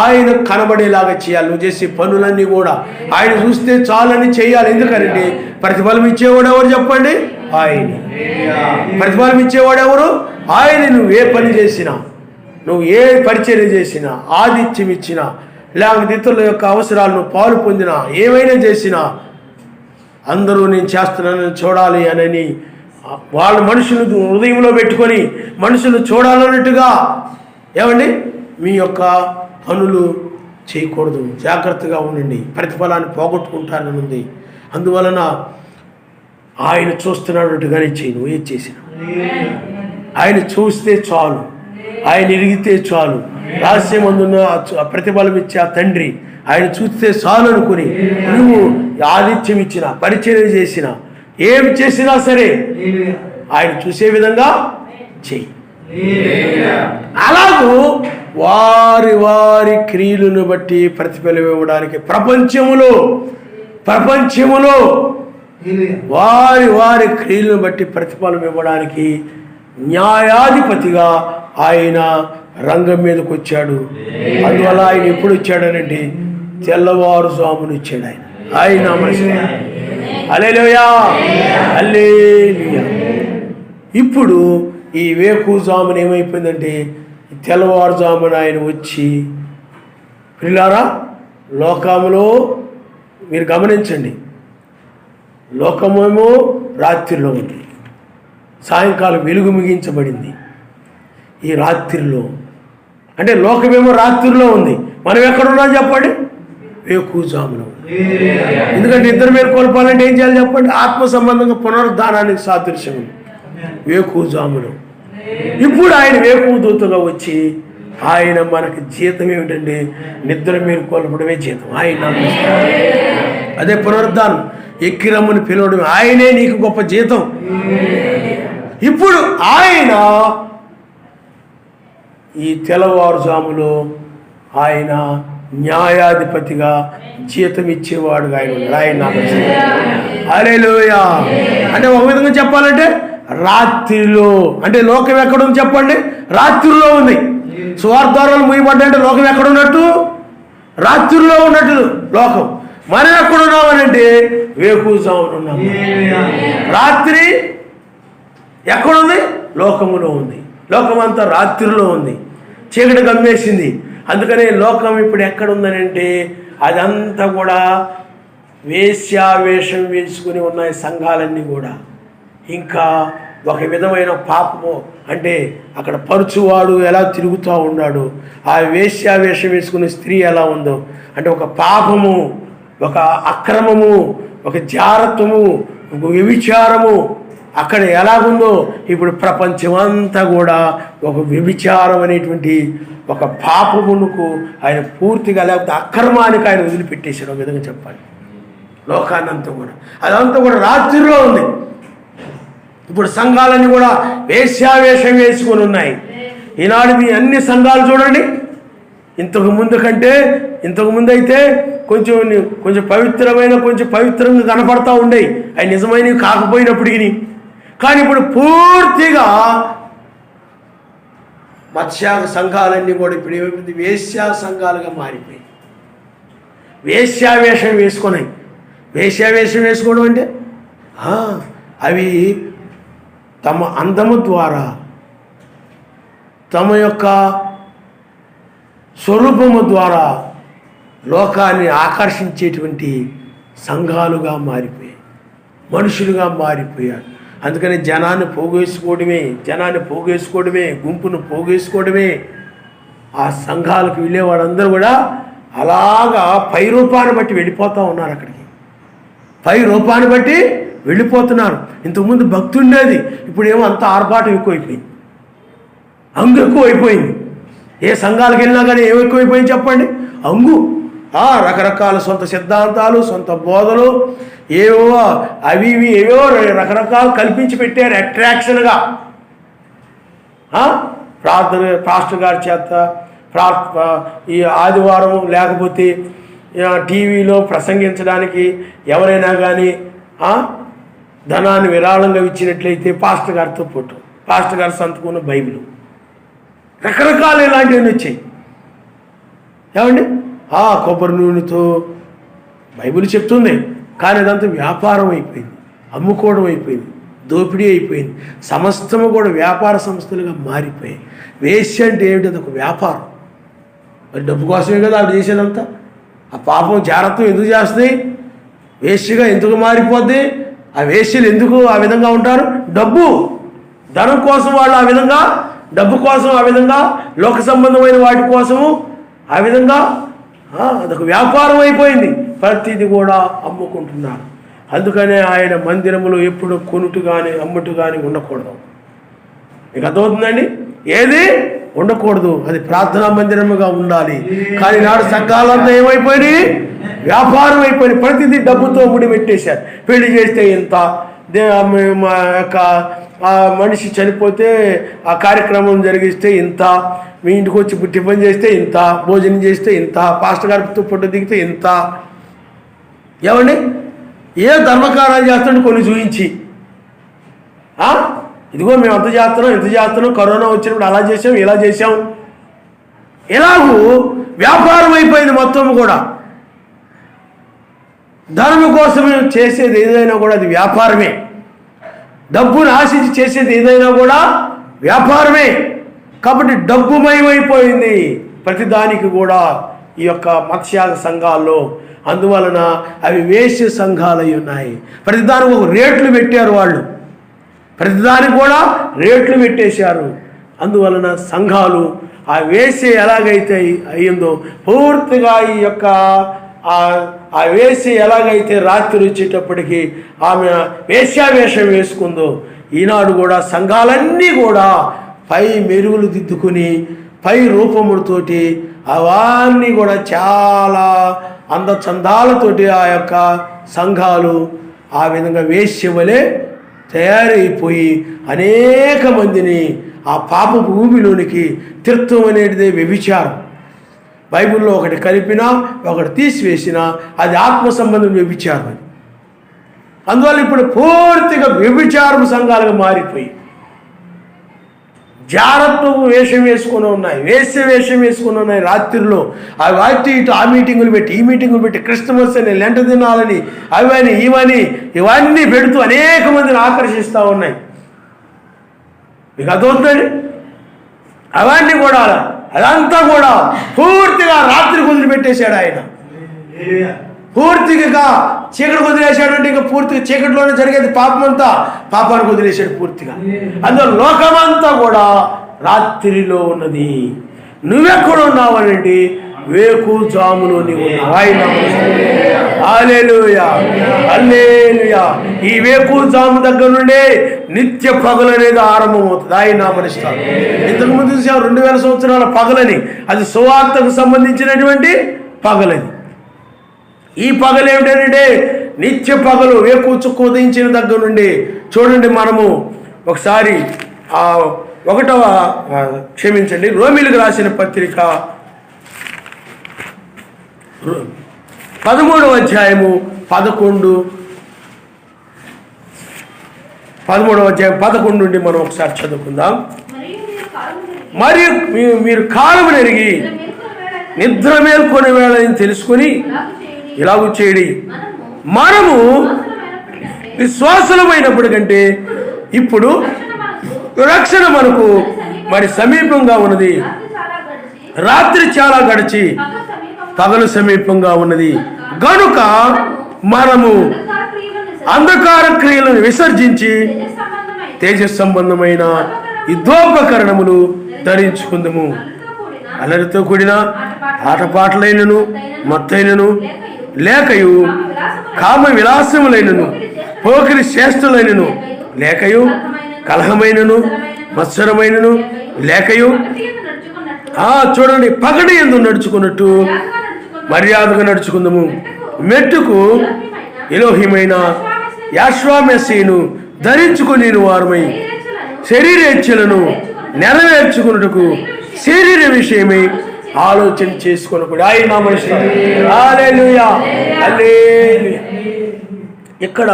ఆయన కనబడేలాగా చేయాలి. నువ్వు చేసే పనులన్నీ కూడా ఆయన చూస్తే చాలని చేయాలి. ఎందుకంటే ప్రతిఫలం ఇచ్చేవాడు ఎవరు చెప్పండి? ఆయన. ప్రతిఫలం ఇచ్చేవాడు ఎవరు? ఆయన. నువ్వు ఏ పని చేసినా, నువ్వు ఏ పరిచర్య చేసినా, ఆతిథ్యం ఇచ్చినా, లేకపోతే ఇతరుల యొక్క అవసరాలను పాలు పొందినా, ఏమైనా చేసినా అందరూ నేను చేస్తున్నానని చూడాలి అని వాళ్ళ మనుషులు హృదయంలో పెట్టుకొని మనుషులు చూడాలన్నట్టుగా ఏమండి మీ యొక్క పనులు చేయకూడదు. జాగ్రత్తగా ఉండండి, ప్రతిఫలాన్ని పోగొట్టుకుంటారని ఉంది. అందువలన ఆయన చూస్తున్నట్టుగానే చేయి. నువ్వు ఏది చేసినా ఆయన చూస్తే చాలు, ఆయన ఎరిగితే చాలు. రహస్యమందున్న ప్రతిఫలం ఇచ్చే ఆ తండ్రి ఆయన చూస్తే చాలు అనుకుని నువ్వు ఆతిథ్యం ఇచ్చినా, పరిచర్య చేసినా, ఏం చేసినా సరే ఆయన చూసే విధంగా చెయ్యి. అలాగూ వారి క్రియలను బట్టి ప్రతిఫలం ఇవ్వడానికి ప్రపంచములో వారి వారి క్రియలను బట్టి ప్రతిఫలం ఇవ్వడానికి న్యాయాధిపతిగా ఆయన రంగం మీదకి వచ్చాడు. అందువల్ల ఆయన ఎప్పుడు వచ్చాడనంటే తెల్లవారుజామును వచ్చాడు. ఆయన హల్లెలూయా, హల్లెలూయా. ఇప్పుడు ఈ వేకువజామున ఏమైపోయిందంటే తెల్లవారుజామున ఆయన వచ్చి, పిల్లారా లోకములో మీరు గమనించండి, లోకమేమో రాత్రిలో ఉంది, సాయంకాలం వెలుగు ముగించబడింది. ఈ రాత్రిలో అంటే లోకమేమో రాత్రిలో ఉంది, మనం ఎక్కడున్నాం చెప్పండి? వేకువజామున. ఎందుకంటే ఇద్దరు మీరు కోల్పోవాలంటే ఏం చేయాలి చెప్పండి? ఆత్మ సంబంధంగా పునరుద్ధానానికి సాదృశ్యం ఉంది వేకువజామున. ఇప్పుడు ఆయన వేకువదూతగా వచ్చి ఆయన మనకి జీతం ఏమిటంటే నిద్ర మీరు కోల్పోవడమే జీతం. ఆయన అదే పునరుద్ధానం, ఎక్కిరమ్మని పిలవడం, ఆయనే నీకు గొప్ప జీతం. ఇప్పుడు ఆయన ఈ తెల్లవారుజాములో ఆయన న్యాయాధిపతిగా జీతం ఇచ్చేవాడుగా ఆయన ఉన్నాడు. ఆయన హల్లెలూయా. అంటే ఒక విధంగా చెప్పాలంటే రాత్రిలో, అంటే లోకం ఎక్కడుంది చెప్పండి? రాత్రిలో ఉంది. సువార్తారాలు ముయ్యబడ్డాయంటే లోకం ఎక్కడున్నట్టు? రాత్రిలో ఉన్నట్టు లోకం. మనం ఎక్కడున్నామనంటే వేకువజామున ఉన్నాము. రాత్రి ఎక్కడుంది? లోకములో ఉంది. లోకం అంతా రాత్రిలో ఉంది, చీకటి గమ్మేసింది. అందుకనే లోకం ఇప్పుడు ఎక్కడుందని అంటే అదంతా కూడా వేశ్యావేషం వేసుకుని ఉన్నాయి సంఘాలన్నీ కూడా. ఇంకా ఒక విధమైన పాపము, అంటే అక్కడ పరుచువాడు ఎలా తిరుగుతూ ఉన్నాడు, ఆ వేశ్యావేషం వేసుకునే స్త్రీ ఎలా ఉందో, అంటే ఒక పాపము, ఒక అక్రమము, ఒక జారత్వము, ఒక వ్యభిచారము అక్కడ ఎలాగుందో ఇప్పుడు ప్రపంచమంతా కూడా ఒక వ్యభిచారం అనేటువంటి ఒక పాపమునకు ఆయన పూర్తిగా, లేకపోతే అక్రమానికి ఆయన వదిలిపెట్టేశాడు ఒక విధంగా చెప్పాలి. లోకాన్నంతా కూడా అదంతా కూడా రాత్రిలో ఉంది. ఇప్పుడు సంఘాలన్నీ కూడా వేశ్యావేషం వేసుకొని ఉన్నాయి. ఈనాడు మీ అన్ని సంఘాలు చూడండి, ఇంతకు ముందు అయితే కొంచెం పవిత్రంగా కనపడతా ఉండేవి, అవి నిజమైనవి కాకపోయినప్పటికీ. కానీ ఇప్పుడు పూర్తిగా మత్స్య సంఘాలన్నీ కూడా ఇప్పుడు ఏమైపోయింది? వేశ్యా సంఘాలుగా మారిపోయి వేశ్యావేషం వేసుకున్నాయి. వేశ్యావేషం వేసుకోవడం అంటే అవి తమ అందము ద్వారా, తమ యొక్క స్వరూపము ద్వారా లోకాన్ని ఆకర్షించేటువంటి సంఘాలుగా మారిపోయాయి, మనుషులుగా మారిపోయారు. అందుకని జనాన్ని పోగేసుకోవడమే, గుంపును పోగేసుకోవడమే. ఆ సంఘాలకు వెళ్ళే వాళ్ళందరూ కూడా అలాగా పై రూపాన్ని బట్టి వెళ్ళిపోతూ ఉన్నారు. అక్కడికి పై రూపాన్ని బట్టి వెళ్ళిపోతున్నారు. ఇంతకుముందు భక్తి ఉండేది, ఇప్పుడేమో అంత ఆర్భాటం ఎక్కువైపోయింది, అంగు ఎక్కువైపోయింది. ఏ సంఘాలకు వెళ్ళినా కానీ ఏమి ఎక్కువైపోయింది చెప్పండి? అంగు. రకరకాల సొంత సిద్ధాంతాలు, సొంత బోధలు, ఏవో రకరకాలు కల్పించి పెట్టారు అట్రాక్షన్గా. పాస్టర్ గారి చేత ఈ ఆదివారం లేకపోతే టీవీలో ప్రసంగించడానికి ఎవరైనా కానీ ధనాన్ని విరాళంగా ఇచ్చినట్లయితే పాస్టర్ గారితో ఫోటో, పాస్టర్ గారు సంతకున్న బైబిల్, రకరకాలు ఇలాంటివన్నీ వచ్చాయి. ఏమండి? కొబ్బరి నూనెతో బైబిల్ చెప్తుంది, కానీ అదంతా వ్యాపారం అయిపోయింది, అమ్ముకోవడం అయిపోయింది, దోపిడీ అయిపోయింది. సమస్తము కూడా వ్యాపార సంస్థలుగా మారిపోయాయి. వేశ్య అంటే ఏమిటి? అది ఒక వ్యాపారం. మరి డబ్బు కోసమే కదా ఆవిడ చేసేదంతా. ఆ పాపం జాగ్రత్త ఎందుకు చేస్తుంది? వేశ్యగా ఎందుకు మారిపోద్ది? ఆ వేశ్యలు ఎందుకు ఆ విధంగా ఉంటారు? ధనం కోసం వాళ్ళు ఆ విధంగా, డబ్బు కోసం ఆ విధంగా, లోక సంబంధమైన వాటి కోసము ఆ విధంగా అదొక వ్యాపారం అయిపోయింది. ప్రతిది కూడా అమ్ముకుంటున్నారు. అందుకనే ఆయన మందిరములో ఎప్పుడు కొనుటు కానీ అమ్ముటు కానీ ఉండకూడదు. మీకు అర్థమవుతుందండి? ఏది ఉండకూడదు, అది ప్రార్థనా మందిరముగా ఉండాలి. కానీ నాడు సంఘాలంతా ఏమైపోయినాయి? వ్యాపారం అయిపోయినాయి. ప్రతిదీ డబ్బుతో ముడిపెట్టేశారు. పెళ్లి చేస్తే ఇంత, మా యొక్క మనిషి చనిపోతే ఆ కార్యక్రమం జరిగిస్తే ఇంత, మీ ఇంటికి వచ్చి టిఫిన్ చేస్తే ఇంత, భోజనం చేస్తే ఇంత, పాస్టర్ గారితో ఫోటో దిగితే ఇంత. ఏమండి? ఏ ధర్మకార్యాలు చేస్తుంటే కొన్ని చూపించి, ఇదిగో మేము అంత చేస్తున్నాం, కరోనా వచ్చినప్పుడు అలా చేసాం, ఇలా చేసాం, ఇలాగూ వ్యాపారం అయిపోయింది మొత్తం కూడా. ధర్మం కోసం చేసేది ఏదైనా కూడా అది వ్యాపారమే. డబ్బును ఆశించి చేసేది ఏదైనా కూడా వ్యాపారమే. కాబట్టి డబ్బుమయమైపోయింది ప్రతిదానికి కూడా ఈ యొక్క మత్స్యాగ సంఘాల్లో. అందువలన అవి వేశ్య సంఘాలు ఉన్నాయి. ప్రతిదానికి ఒక రేట్లు పెట్టారు వాళ్ళు, ప్రతిదానికి కూడా రేట్లు పెట్టేశారు. అందువలన సంఘాలు ఆ వేశ్య ఎలాగైతే అయ్యిందో పూర్తిగా ఈ యొక్క ఆ వేశ్య ఎలాగైతే రాత్రి వచ్చేటప్పటికి ఆమె వేశ్యావేషం వేసుకుందో, ఈనాడు కూడా సంఘాలన్నీ కూడా పై మెరుగులు దిద్దుకుని పై రూపములతోటి అవన్నీ కూడా చాలా అందచందాలతోటి ఆ యొక్క సంఘాలు ఆ విధంగా వేశ్య వలె తయారైపోయి అనేక మందిని ఆ పాప భూమిలోనికి తీర్థం అనేటిదే వ్యభిచారం. బైబిల్లో ఒకటి కలిపినా ఒకటి తీసివేసినా అది ఆత్మ సంబంధం వ్యభిచారం. అది అందువల్ల ఇప్పుడు పూర్తిగా వ్యభిచారం సంఘాలుగా మారిపోయి జారత్వం వేషం వేసుకుని ఉన్నాయి, వేశ్య వేషం వేసుకుని ఉన్నాయి. రాత్రిలో ఆ వాటి ఇటు ఆ మీటింగులు పెట్టి ఈ మీటింగులు పెట్టి క్రిస్టమస్ అని లెంట దినాలని అవని ఇవని ఇవన్నీ పెడుతూ అనేక మందిని ఆకర్షిస్తూ ఉన్నాయి. మీకు అర్థమవుతుందండి? అవన్నీ కూడా అదంతా కూడా పూర్తిగా రాత్రి వదిలిపెట్టేశాడు ఆయన. పూర్తిగా చీకటి వదిలేశాడు అంటే ఇంకా పూర్తిగా చీకటిలోనే జరిగేది పాపమంతా, పాపానికి వదిలేశాడు పూర్తిగా. అందులో లోకమంతా కూడా రాత్రిలో ఉన్నది. నువ్వెక్కడ ఉన్నావనండి? వేకుజాములో నీవు ఉన్నావు. హల్లెలూయా, హల్లెలూయా. ఈ వేకుజాము దగ్గర నుండే నిత్య పగలు అనేది ఆరంభమవుతుంది. ఆయన నామనిస్తాను. ఇంతకుముందు చూసాం 2000 సంవత్సరాల పగలని, అది సువార్తకు సంబంధించినటువంటి పగలని. ఈ పగలు ఏమిటంటే నిత్య పగలు, వేకుచుక్కు ఉదయించిన దగ్గర నుండి. చూడండి, మనము ఒకసారి 1వ రోమీలకు రాసిన పత్రిక 13వ అధ్యాయము 11 నుండి మనం ఒకసారి చదువుకుందాం. మరియు మీరు కాలము నెరిగి నిద్ర మేల్కొని వేళని తెలుసుకుని ఇలాగూ చేయడి. మనము విశ్వాసులమైనప్పటి కంటే ఇప్పుడు రక్షణ మనకు మరి సమీపంగా ఉన్నది. రాత్రి చాలా గడిచి పగలు సమీపంగా ఉన్నది గనుక మనము అంధకార క్రియలను విసర్జించి తేజస్ సంబంధమైన యుద్ధోపకరణములు ధరించుకుందాము. అల్లరితో కూడిన ఆటపాటలైనను మత్తైనను లేకయు కామ విలాసములైనను పోకిరి శ్రేష్ఠులైనను లేకయు కలహమైనను మత్సరమైనను లేకయు చూడండి పగడి యందు నడుచుకున్నట్టు మర్యాదగా నడుచుకుందాము. మెట్టుకు ఎలోహిమైన యాశ్వామెస్సీను ధరించుకుని వారమై శరీరేచ్ఛలను నెరవేర్చుకున్నట్టుకు శరీర విషయమై ఆలోచన చేసుకుని కూడా ఆయన హల్లెలూయా, హల్లెలూయా. ఇక్కడ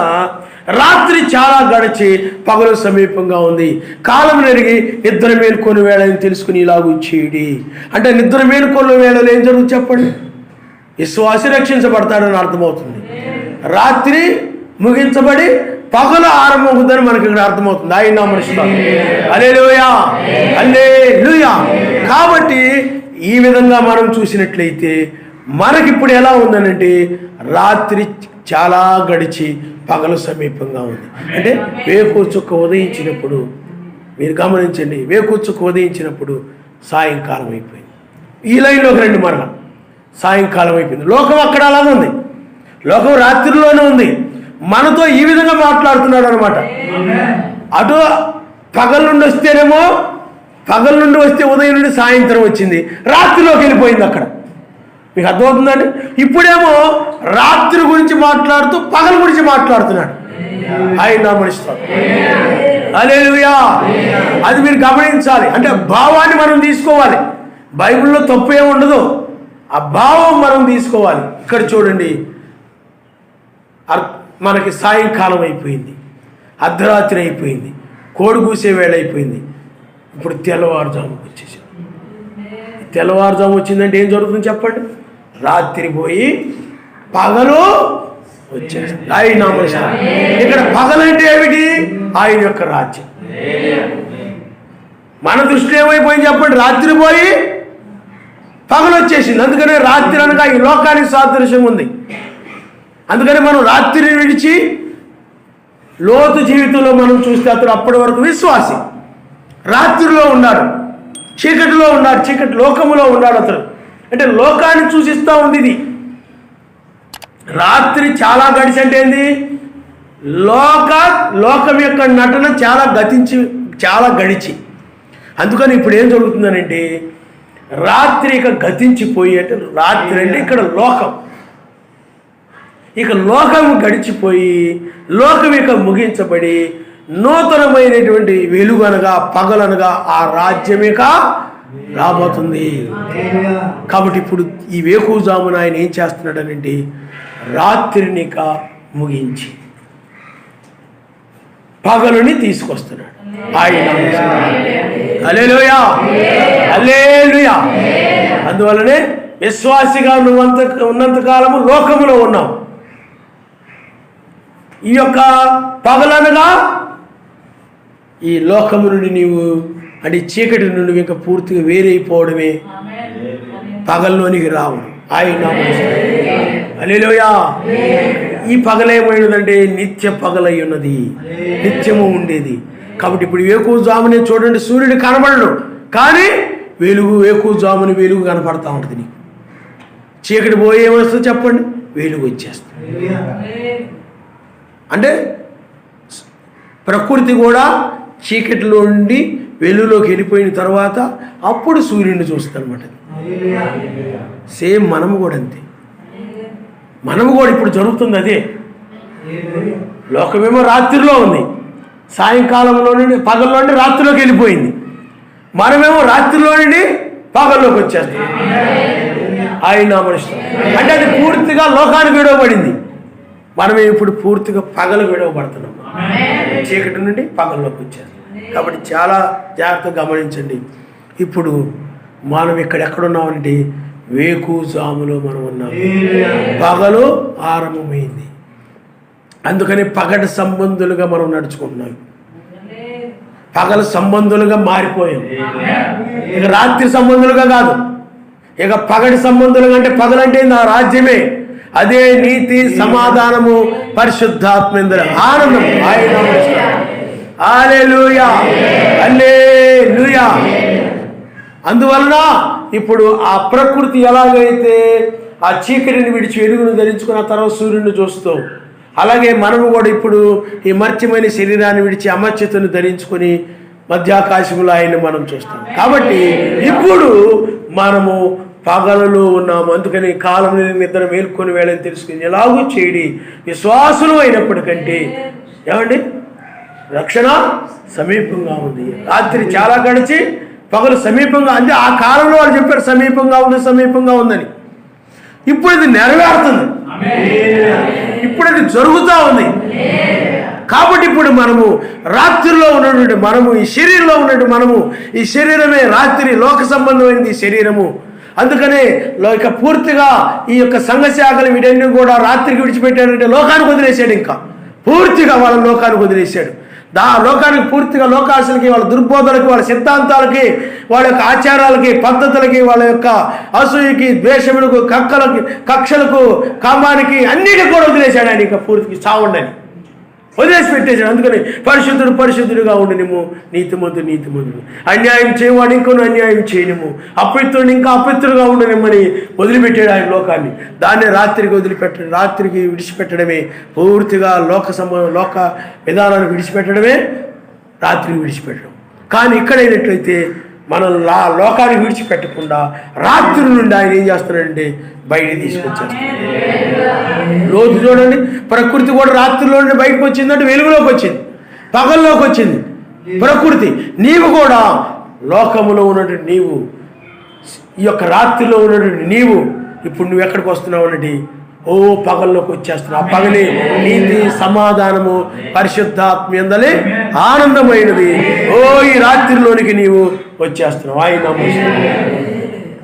రాత్రి చాలా గడిచి పగలు సమీపంగా ఉంది. కాలం నెరిగి నిద్ర మేల్కొని వేళని తెలుసుకుని ఇలాగూ చేయడి. అంటే నిద్ర మేల్కొన్న వేళలో ఏం జరుగుతుంది చెప్పండి? విశ్వాసి రక్షించబడతాడని అర్థమవుతుంది. రాత్రి ముగించబడి పగలు ఆరంభమవుతుందని మనకి ఇక్కడ అర్థమవుతుంది. ఆయన నమస్కారం, హల్లెలూయా, హల్లెలూయా. కాబట్టి ఈ విధంగా మనం చూసినట్లయితే మనకిప్పుడు ఎలా ఉందనంటే రాత్రి చాలా గడిచి పగలు సమీపంగా ఉంది. అంటే వేకుచుక్క ఉదయించినప్పుడు, మీరు గమనించండి, వేకుచుక్క ఉదయించినప్పుడు సాయంకాలం అయిపోయింది. ఈ లైన్లోకి రండి, మరలా సాయంకాలం అయిపోయింది. లోకం అక్కడ అలాగే ఉంది. లోకం రాత్రిలోనే ఉంది. మనతో ఈ విధంగా మాట్లాడుతున్నాడు అనమాట. అటు పగల నుండి వస్తేనేమో, పగల నుండి వస్తే ఉదయం నుండి సాయంత్రం వచ్చింది, రాత్రిలోకి వెళ్ళిపోయింది అక్కడ. మీకు అర్థమవుతుందండి? ఇప్పుడేమో రాత్రి గురించి మాట్లాడుతూ పగల గురించి మాట్లాడుతున్నాడు. ఆయన నామనిస్తాడు. హల్లెలూయా. అది మీరు గమనించాలి. అంటే భావాన్ని మనం తీసుకోవాలి. బైబిల్లో తప్పు ఏమి ఉండదు, ఆ భావం మనం తీసుకోవాలి. ఇక్కడ చూడండి, మనకి సాయంకాలం అయిపోయింది, అర్ధరాత్రి అయిపోయింది, కోడి కూసే వేళ అయిపోయింది. ఇప్పుడు తెల్లవారుజాముకి వచ్చేసాం. తెల్లవారుజాము వచ్చిందంటే ఏం జరుగుతుంది చెప్పండి? రాత్రి పోయి పగలు వచ్చేస్తుంది. ఆయన ఇక్కడ పగలంటే ఏమిటి? ఆయన యొక్క రాజ్యం. మన దృష్టిలో ఏమైపోయింది చెప్పండి? రాత్రి పోయి పగలు వచ్చేసింది. అందుకనే రాత్రి అనగా ఈ లోకానికి సాదృశ్యం ఉంది. అందుకని మనం రాత్రిని విడిచి లోతు జీవితంలో మనం చూస్తే అతడు అప్పటి వరకు విశ్వాసి, రాత్రిలో ఉన్నాడు, చీకటిలో ఉన్నాడు, చీకటి లోకములో ఉన్నాడు అతడు. అంటే లోకాన్ని సూచిస్తూ ఉంది ఇది. రాత్రి చాలా గడిచి అంటే ఏంది? లోకం యొక్క నటన చాలా గడిచి. అందుకని ఇప్పుడు ఏం జరుగుతుందనంటే రాత్రి ఇక గతించిపోయి, అంటే రాత్రి అంటే ఇక్కడ లోకం, ఇక లోకం గడిచిపోయి లోకం ఇక ముగించబడి నూతనమైనటువంటి వెలుగు అనగా పగలనగా ఆ రాజ్యం ఇక రాబోతుంది. కాబట్టి ఇప్పుడు ఈ వేకువజామున ఆయన ఏం చేస్తున్నాడనంటే రాత్రిని ఇక ముగించి పగలుని తీసుకొస్తున్నాడు ఆయన. హల్లెలూయా, హల్లెలూయా. అందువల్లనే విశ్వాసిగా ఉన్నంత కాలము లోకములో ఉన్నాం. ఈ యొక్క పగలనగా ఈ లోకము నుండి నీవు అంటే చీకటి నుండి ఇంకా పూర్తిగా వేరైపోవడమే, పగల్లోనికి రావడం. ఆయన హల్లెలూయా. ఈ పగలేమైనదంటే నిత్య పగలై ఉన్నది, నిత్యము ఉండేది. కాబట్టి ఇప్పుడు వేకువజామునే చూడండి, సూర్యుడు కనబడడు, కానీ వేకువజాముని వెలుగు కనపడతా ఉంటుంది నీకు. చీకటి పోయి ఏమొస్తుంది చెప్పండి? వెలుగు వచ్చేస్తుంది. అంటే ప్రకృతి కూడా చీకటిలో ఉండి వెలుగులోకి వెళ్ళిపోయిన తర్వాత అప్పుడు సూర్యుడిని చూస్తుంది అనమాట. సేమ్ మనము కూడా అంతే. మనము కూడా ఇప్పుడు జరుగుతుంది అదే. లోకమేమో రాత్రిలో ఉంది, సాయంకాలంలో నుండి పగల్లో నుండి రాత్రిలోకి వెళ్ళిపోయింది. మనమేమో రాత్రిలో నుండి పగల్లోకి వచ్చేస్తాం. ఆయన మనిషి అంటే అది పూర్తిగా లోకానికి విడవబడింది. మనమే ఇప్పుడు పూర్తిగా పగలకు విడవబడుతున్నాం, చీకటి నుండి పగల్లోకి వచ్చేస్తాం. కాబట్టి చాలా జాగ్రత్తగా గమనించండి. ఇప్పుడు మనం ఎక్కడున్నామంటే వేకువజాములో మనం ఉన్నాం. పగలు ఆరంభమైంది. అందుకని పగటి సంబంధులుగా మనం నడుచుకుంటున్నాం. పగల సంబంధులుగా మారిపోయాం. ఇక రాత్రి సంబంధులుగా కాదు, ఇక పగటి సంబంధులుగా. అంటే పగలంటే నా రాజ్యమే, అదే నీతి, సమాధానము, పరిశుద్ధాత్మేంద్ర ఆనందం. హల్లెలూయా, హల్లెలూయా. అందువలన ఇప్పుడు ఆ ప్రకృతి ఎలాగైతే ఆ చీకటిని విడిచి వెలుగును ధరించుకున్న తర్వాత సూర్యుడిని చూస్తూ, అలాగే మనము కూడా ఇప్పుడు ఈ మర్త్యమైన శరీరాన్ని విడిచి అమర్త్యతను ధరించుకొని మధ్యాకాశంలో ఆయన్ని మనం చూస్తాం. కాబట్టి ఇప్పుడు మనము పగలలో ఉన్నాము. అందుకని కాలం నిద్ర మేల్కొని వేళని తెలుసుకుని ఎలాగూ చేయడి విశ్వాసులు అయినప్పటికంటే ఏమండి రక్షణ సమీపంగా ఉంది. రాత్రి చాలా గడిచి పగలు సమీపంగా, అంటే ఆ కాలంలో వాళ్ళు చెప్పారు సమీపంగా ఉందని. ఇప్పుడు ఇది నెరవేరుతుంది, ఇప్పుడు అది జరుగుతూ ఉంది. కాబట్టి ఇప్పుడు మనము రాత్రిలో ఉన్నటువంటి మనము, ఈ శరీరంలో ఉన్నటువంటి మనము, ఈ శరీరమే రాత్రి లోక సంబంధమైనది ఈ శరీరము. అందుకనే ఇక పూర్తిగా ఈ యొక్క సంఘశాఖలు వీటన్ని కూడా రాత్రికి విడిచిపెట్టాడంటే లోకానికి వదిలేశాడు. ఇంకా పూర్తిగా వాళ్ళ లోకానికి వదిలేశాడు. లోకానికి పూర్తిగా లోకాశలకి, వాళ్ళ దుర్బోధలకి, వాళ్ళ సిద్ధాంతాలకి, వాళ్ళ యొక్క ఆచారాలకి, పద్ధతులకి, వాళ్ళ యొక్క అసూయకి, ద్వేషములకు, కక్షలకు, కామానికి అన్నిటికి కూడా వదిలేశాడు. ఆయన ఇంకా పూర్తికి చావుండని వదిలేసి పెట్టేశాడు. అందుకని పరిశుద్ధుడుగా ఉండనిము, నీతిమంతుడు అన్యాయం చేయవాడు ఇంకొను అన్యాయం చేయనిము, అపవిత్రుడు ఇంకా అపవిత్రుడుగా ఉండనిమ్మని వదిలిపెట్టాడు ఆయన లోకాన్ని. దాన్ని రాత్రికి విడిచిపెట్టడమే, పూర్తిగా లోక విధానాన్ని విడిచిపెట్టడమే రాత్రికి విడిచిపెట్టడం. కానీ ఇక్కడైనట్లయితే మనం లోకానికి విడిచిపెట్టకుండా రాత్రి నుండి ఆయన ఏం చేస్తున్నాడంటే బయట తీసుకొచ్చేస్తాడు. రోజు చూడండి, ప్రకృతి కూడా రాత్రిలో నుండి బయటకు వచ్చిందంటే వెలుగులోకి వచ్చింది, పగల్లోకి వచ్చింది ప్రకృతి. నీవు కూడా లోకములో ఉన్నటువంటి నీవు, ఈ యొక్క రాత్రిలో ఉన్నటువంటి నీవు ఇప్పుడు నువ్వు ఎక్కడికి వస్తున్నావు అన్నది పగల్లోకి వచ్చేస్తున్నావు. ఆ పగలి నీతి, సమాధానము, పరిశుద్ధాత్మ్యందలే ఆనందమైనది. ఈ రాత్రిలోనికి నీవు వచ్చేస్తున్నావు. ఆయన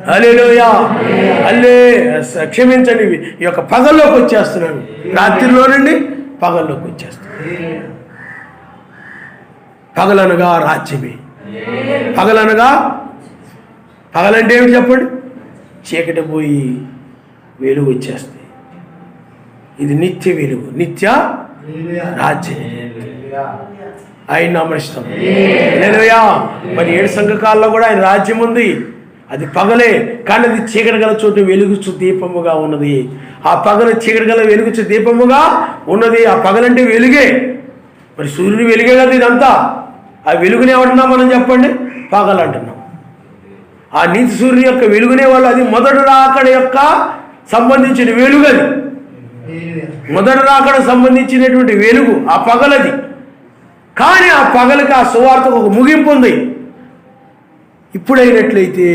హల్లెలూయా, క్షమించండి, ఈ యొక్క పగల్లోకి వచ్చేస్తున్నాను. రాత్రిలో నుండి పగల్లోకి వచ్చేస్తున్నాను. పగలనగా రాజ్యమే. పగలంటే ఏమిటి చెప్పండి? చీకటి పోయి వెలుగు వచ్చేస్తుంది. ఇది నిత్య వెలుగు, నిత్య రాజ్యం. ఆయన నామనిస్తాం. హల్లెలూయా. మరి 7 సంఘకాల్లో కూడా ఆయన రాజ్యం ఉంది. అది పగలే, కానీ అది చీకటి గల చోటు వెలుగుచు దీపముగా ఉన్నది. ఆ పగలు చీకటి గల వెలుగుచు దీపముగా ఉన్నది. ఆ పగలంటే వెలుగే. మరి సూర్యుని వెలుగే కదా ఇదంతా. ఆ వెలుగునే ఏమంటున్నాం మనం చెప్పండి? పగలు అంటున్నాం. ఆ నీతి సూర్యుని యొక్క వెలుగునే వాళ్ళు, అది మొదటి రాకడ యొక్క సంబంధించిన వెలుగు. అది మొదటి రాకడ సంబంధించినటువంటి వెలుగు ఆ పగలది. కానీ ఆ పగలకి, ఆ సువార్తకు ఒక ముగింపు ఉంది. ఇప్పుడైనట్లయితే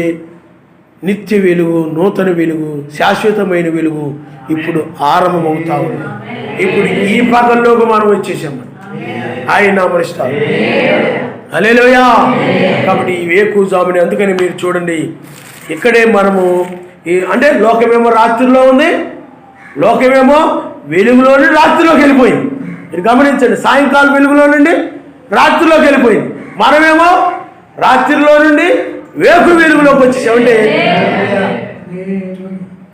నిత్య వెలుగు, నూతన వెలుగు, శాశ్వతమైన వెలుగు ఇప్పుడు ఆరంభమవుతా ఉంది. ఇప్పుడు ఈ పగల్లోకి మనం వచ్చేసాము. ఆయన నామనిస్తాం. హల్లెలూయా. కాబట్టి ఈ వేకువజాముని, అందుకని మీరు చూడండి, ఇక్కడే మనము అంటే లోకమేమో రాత్రిలో ఉంది, లోకమేమో వెలుగులో నుండి రాత్రిలోకి వెళ్ళిపోయింది. మీరు గమనించండి, సాయంకాలం వెలుగులో నుండి రాత్రిలోకి వెళ్ళిపోయింది. మనమేమో రాత్రిలో నుండి వేకు వెలుగులోకి వచ్చేసాం, అంటే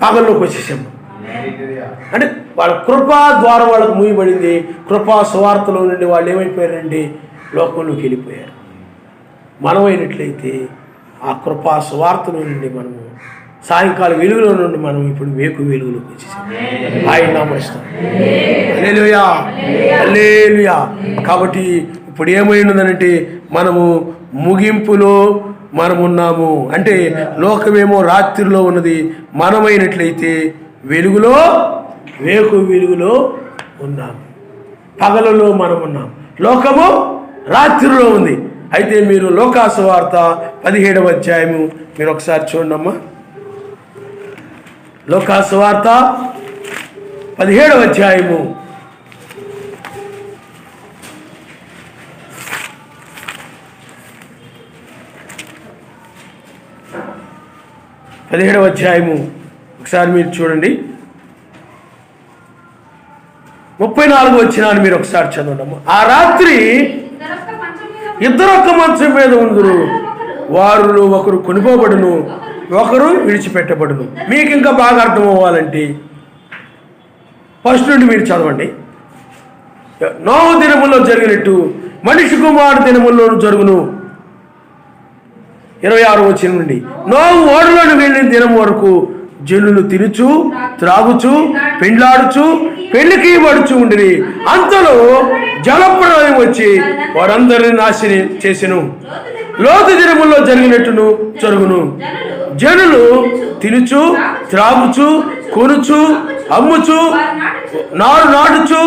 పగల్లోకి వచ్చేసాము. అంటే వాళ్ళ కృపా ద్వారం వాళ్ళకు మూయబడింది. కృపా సువార్తలో నుండి వాళ్ళు ఏమైపోయారండి? లోకంలోకి వెళ్ళిపోయారు. మనమైనట్లయితే ఆ కృపా సువార్తలో నుండి మనము సాయంకాలం వెలుగులో నుండి మనం ఇప్పుడు వేకు వెలుగులోకి వచ్చేసాం. ఆయన నామనిస్తాం. హల్లెలూయా, హల్లెలూయా. కాబట్టి ఇప్పుడు ఏమైందనంటే మనము ముగింపులో మనమున్నాము. అంటే లోకమేమో రాత్రిలో ఉన్నది, మనమైనట్లయితే వెలుగులో, వేకు వెలుగులో ఉన్నాము. పగలలో మనం ఉన్నాం, లోకము రాత్రిలో ఉంది. అయితే మీరు లోకాసు వార్త 17వ అధ్యాయము మీరు ఒకసారి చూడమ్మా. లోకాసు వార్త 17వ అధ్యాయము 17వ అధ్యాయము ఒకసారి మీరు చూడండి. 34వ వచనాన్ని మీరు ఒకసారి చదవండి. ఆ రాత్రి ఇద్దరొక్క మంచం మీద ఉందురు, వారిలో ఒకరు కొనిపోబడును, ఒకరు విడిచిపెట్టబడును. మీకు ఇంకా బాగా అర్థం అవ్వాలంటే ఫస్ట్ నుండి మీరు చదవండి. నోహు దినములో జరిగినట్టు మనిషి కుమారుడు దినముల్లోనూ జరుగును. 26వ వచనం నుండి, నోహు ఓడలోని వెళ్ళిన దినం వరకు జనులు తినుచు, త్రాగుచు, పెండ్లాడుచు, పెళ్లికి పడుచు ఉండిరి. అంతలో జలప్రలయం వచ్చి వారందరిని నాశనం చేసెను. లోతు దినముల్లో జరిగినట్టును జరుగును. జనులు తినుచు, త్రాగుచు, కొనుచు, అమ్ముచు, నాటుచు,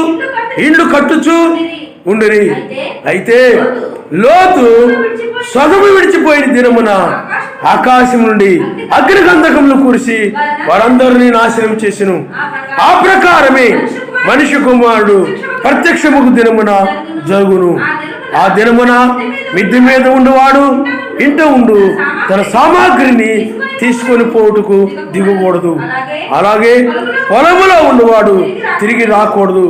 ఇండ్లు కట్టుచు ఉండిరి. అయితే లోతు సొదము విడిచిపోయిన దినమున ఆకాశం నుండి అగ్నిగంధకములు కురిసి వారందరినీ నాశనం చేసెను. ఆ ప్రకారమే మనిషి కుమారుడు ప్రత్యక్షముకు దినమున జరుగును. ఆ దినమున మిద్దె మీద ఉండువాడు ఇంట ఉండు తన సామాగ్రిని తీసుకొని పోటుకు దిగకూడదు. అలాగే పొలములో ఉన్నవాడు తిరిగి రాకూడదు.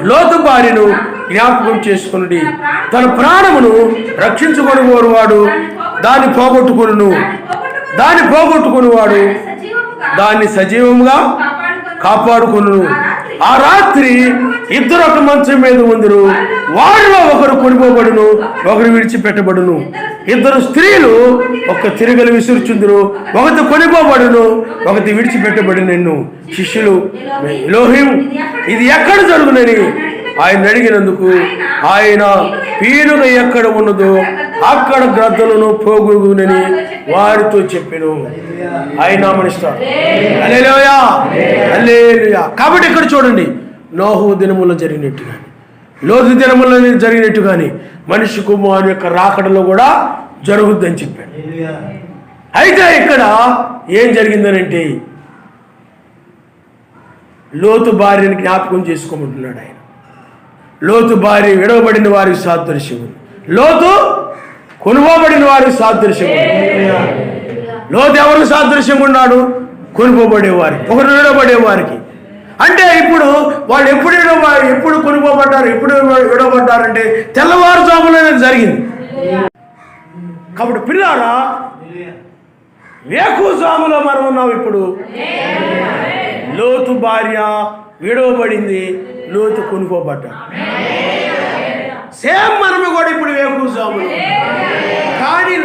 లోతు భార్యను జ్ఞాపకం చేసుకుని తన ప్రాణమును రక్షించుకొని వాడు దాన్ని పోగొట్టుకునివాడు దాన్ని సజీవంగా కాపాడుకును. ఆ రాత్రి ఇద్దరు ఒక మంచం మీద ఉందరు, వారిలో ఒకరు కొనిపోబడును, ఒకరు విడిచిపెట్టబడును. ఇద్దరు స్త్రీలు ఒక తిరగలు విసురుచుందురు, ఒకటి కొనిపోబడును, ఒకటి విడిచిపెట్టబడినను. శిష్యులు ఎలోహిం ఇది ఎక్కడ జరుగునని ఆయన అడిగినందుకు ఆయన పీనుగ ఎక్కడ ఉన్నదో అక్కడ గ్రద్దలను పోగునని వారితో చెప్పెను. ఆయన నామనిస్తాడు. హల్లెలూయా, హల్లెలూయా. కాబట్టి ఇక్కడ చూడండి, నోహు దినములో జరిగినట్టు కానీ, లోతు దినములో జరిగినట్టు కానీ మనిషి కుమారుని యొక్క రాకడలో కూడా జరుగుద్దని చెప్పాడు. అయితే ఇక్కడ ఏం జరిగిందనంటే లోతు భార్యని జ్ఞాపకం చేసుకోమంటున్నాడు ఆయన. లోతు భార్య విడవబడిన వారి సాదృశ్యము, లోతు కొనుగోబడిన వారి సాదృశ్యము. లోతు ఎవరికి సాదృశ్యంగా ఉన్నాడు? కొనుగోబడేవారికి, ఒకరు విడవబడేవారికి. అంటే ఇప్పుడు వాళ్ళు ఎప్పుడు కొనుగోబడ్డారు, ఎప్పుడు విడవబడ్డారంటే తెల్లవారుజామున జరిగింది. కాబట్టి పిల్లారా, వేకుజాములో మనం ఉన్నాం. ఇప్పుడు లోతు భార్య విడవబడింది, లోతు కొనుక్కోబడ్డాడు. సేమ్ మనము కూడా ఇప్పుడు వేకుజాములో. కానీ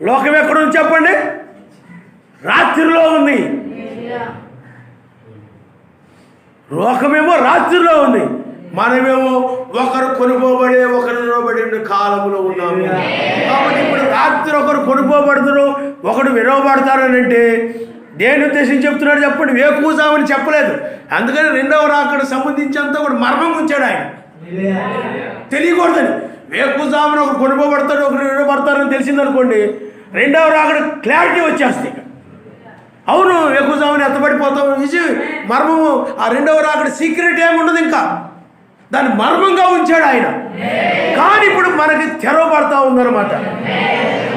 లోకం ఎక్కడుంది చెప్పండి? రాత్రిలో ఉంది. లోకమేమో రాత్రిలో ఉంది, మనమేమో ఒకరు కొనుక్కోబడే ఒకరు విడవబడే కాలంలో ఉన్నాము. కాబట్టి ఇప్పుడు రాత్రి ఒకరు కొనుక్కోబడతారు, ఒకడు విడవబడతారని అంటే దేని ఉద్దేశం చెప్తున్నాడు చెప్పండి? వేకుజామని చెప్పలేదు. అందుకని రెండవ రాకడ సంబంధించినంత కూడా మర్మం ఉంచాడు ఆయన, తెలియకూడదని. వేకుజామున ఒకరు కొనుక్కోబడతాడు, ఒకరు విడవబడతారని తెలిసిందనుకోండి, రెండవ రాకడ క్లారిటీ వచ్చేస్తాయి. అవును, వేకుజామున ఎత్తబడిపోతాం, ఇది మర్మము. ఆ రెండవ రాకడ సీక్రెట్ ఏమి ఉండదు, ఇంకా దాన్ని మర్మంగా ఉంచాడు ఆయన. కానీ ఇప్పుడు మనకి తెరవబడతా ఉందన్నమాట,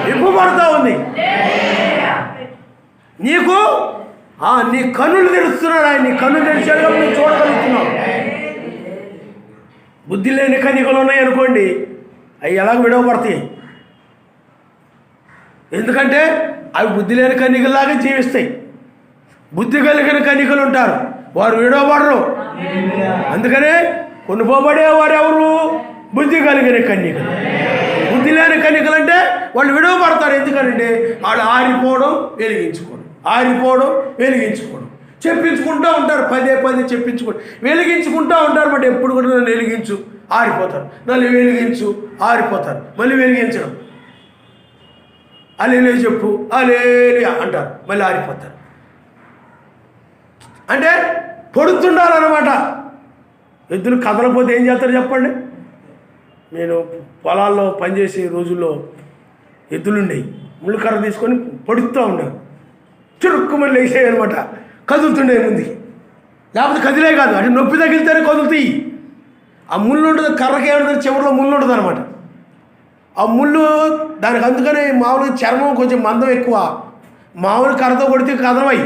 విప్పబడతా ఉంది. నీకు నీ కన్నులు తెరుస్తున్నాడు ఆయన. నీ కన్నులు తెరిచాడు కాబట్టి నువ్వు చూడగలుగుతున్నావు. బుద్ధి లేని కన్నికలు ఉన్నాయి అనుకోండి, అవి ఎలాగ విడవబడతాయి? ఎందుకంటే అవి బుద్ధి లేని కన్నికల్లాగా జీవిస్తాయి. బుద్ధి కలిగిన కన్నికలు ఉంటారు, వారు విడవబడరు. అందుకనే కొనుక్కోబడేవారు ఎవరు? బుద్ధి కలిగిన కన్నికలు. బుద్ధి లేని కన్నికలు అంటే వాళ్ళు విడవబడతారు. ఎందుకంటే వాళ్ళు ఆరిపోవడం, వెలిగించుకోవడం, ఆరిపోవడం, వెలిగించుకోవడం, చెప్పించుకుంటూ ఉంటారు. పదే పదే వెలిగించుకుంటూ ఉంటారు. బట్ ఎప్పుడు కూడా నన్ను వెలిగించు, ఆరిపోతారు. నన్ను వెలిగించు, ఆరిపోతారు. మళ్ళీ వెలిగించడం, అలేలే చెప్పు, అలేలే అంటారు, మళ్ళీ ఆరిపోతారు. అంటే పొడుతుండాలన్నమాట. ఎద్దులు కదలపోతే ఏం చేస్తారు చెప్పండి? నేను పొలాల్లో పనిచేసే రోజుల్లో ఎద్దులుండేవి, ముళ్ళు కర్ర తీసుకొని పొడుస్తూ ఉన్నారు. చురుక్కుమని లేచేవి అనమాట, కదులుతుండే ముందుకి. లేకపోతే కదిలే కాదు, అంటే నొప్పి తగిలితేనే కదులుతాయి. ఆ ముళ్ళు ఉంటుంది, కర్రకి ఏముంటుంది, చివరిలో ముళ్ళు ఉంటుంది అనమాట. ఆ ముళ్ళు దానికి, అందుకనే మామూలుగా చర్మం కొంచెం మందం ఎక్కువ. మామూలు కర్రతో కొడితే కదలమై,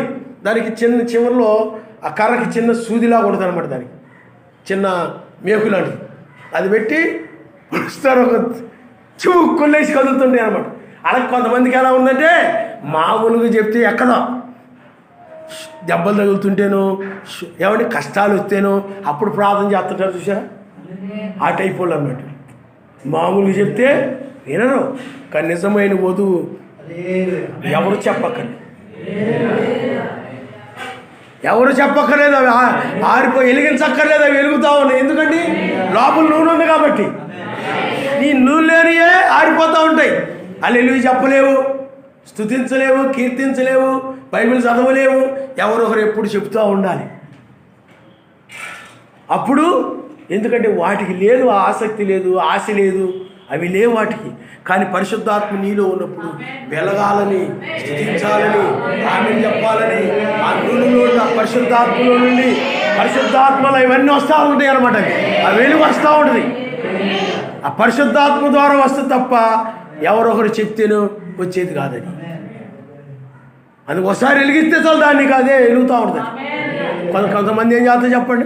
దానికి చిన్న చివరిలో ఆ కర్రకి చిన్న సూదిలాగా ఉంటుంది అనమాట. దానికి చిన్న మేకు లాంటిది, అది పెట్టి పొడుస్తారు. ఒక చివుక్కులేసి కదులుతుంటాయి అనమాట. అలాగే కొంతమందికి ఎలా ఉందంటే, మామూలుగా చెప్తే ఎక్కదా, దెబ్బలు తగులుతుంటేనో ఏమంటే కష్టాలు వస్తేనో అప్పుడు ప్రార్థన చేస్తుంటారు చూసారా, ఆ టైప్ వాళ్ళు అన్నమాట. మామూలుగా చెప్తే వినరు. కానీ నిజమైన వధువు ఎవరు చెప్పకండి, ఎవరు చెప్పక్కర్లేదు. అవి ఆరిపోయి వెలిగించక్కర్లేదు, అవి వెలుగుతా ఉన్నాయి. ఎందుకండి? లోపల నూనె ఉంది కాబట్టి. నీ నూనె లేనియే ఆరిపోతూ ఉంటాయి. హల్లెలూయా చెప్పలేవు, స్తుతించలేవు, కీర్తించలేవు, బైబిల్ చదవలేవు. ఎవరొకరు ఎప్పుడు చెప్తూ ఉండాలి. అప్పుడు ఎందుకంటే వాటికి లేదు, ఆసక్తి లేదు, ఆశ లేదు, అవి లేవు వాటికి. కానీ పరిశుద్ధాత్మ నీలో ఉన్నప్పుడు వెలగాలని, స్తుతించాలని, ఆమేన్ చెప్పాలని, ఆ నూనెలో ఉన్న పరిశుద్ధాత్మలో నుండి, పరిశుద్ధాత్మలో ఇవన్నీ వస్తూ ఉంటాయి అనమాట. ఆ వెలుగు వస్తూ ఉంటుంది. ఆ పరిశుద్ధాత్మ ద్వారా వస్తే తప్ప ఎవరొకరు చెప్తేనో వచ్చేది కాదని. అది ఒకసారి వెలిగిస్తే చాలు, దాన్ని కాదే వెలుగుతూ ఉంటుంది. కొంతమంది ఏం చేస్తారో చెప్పండి,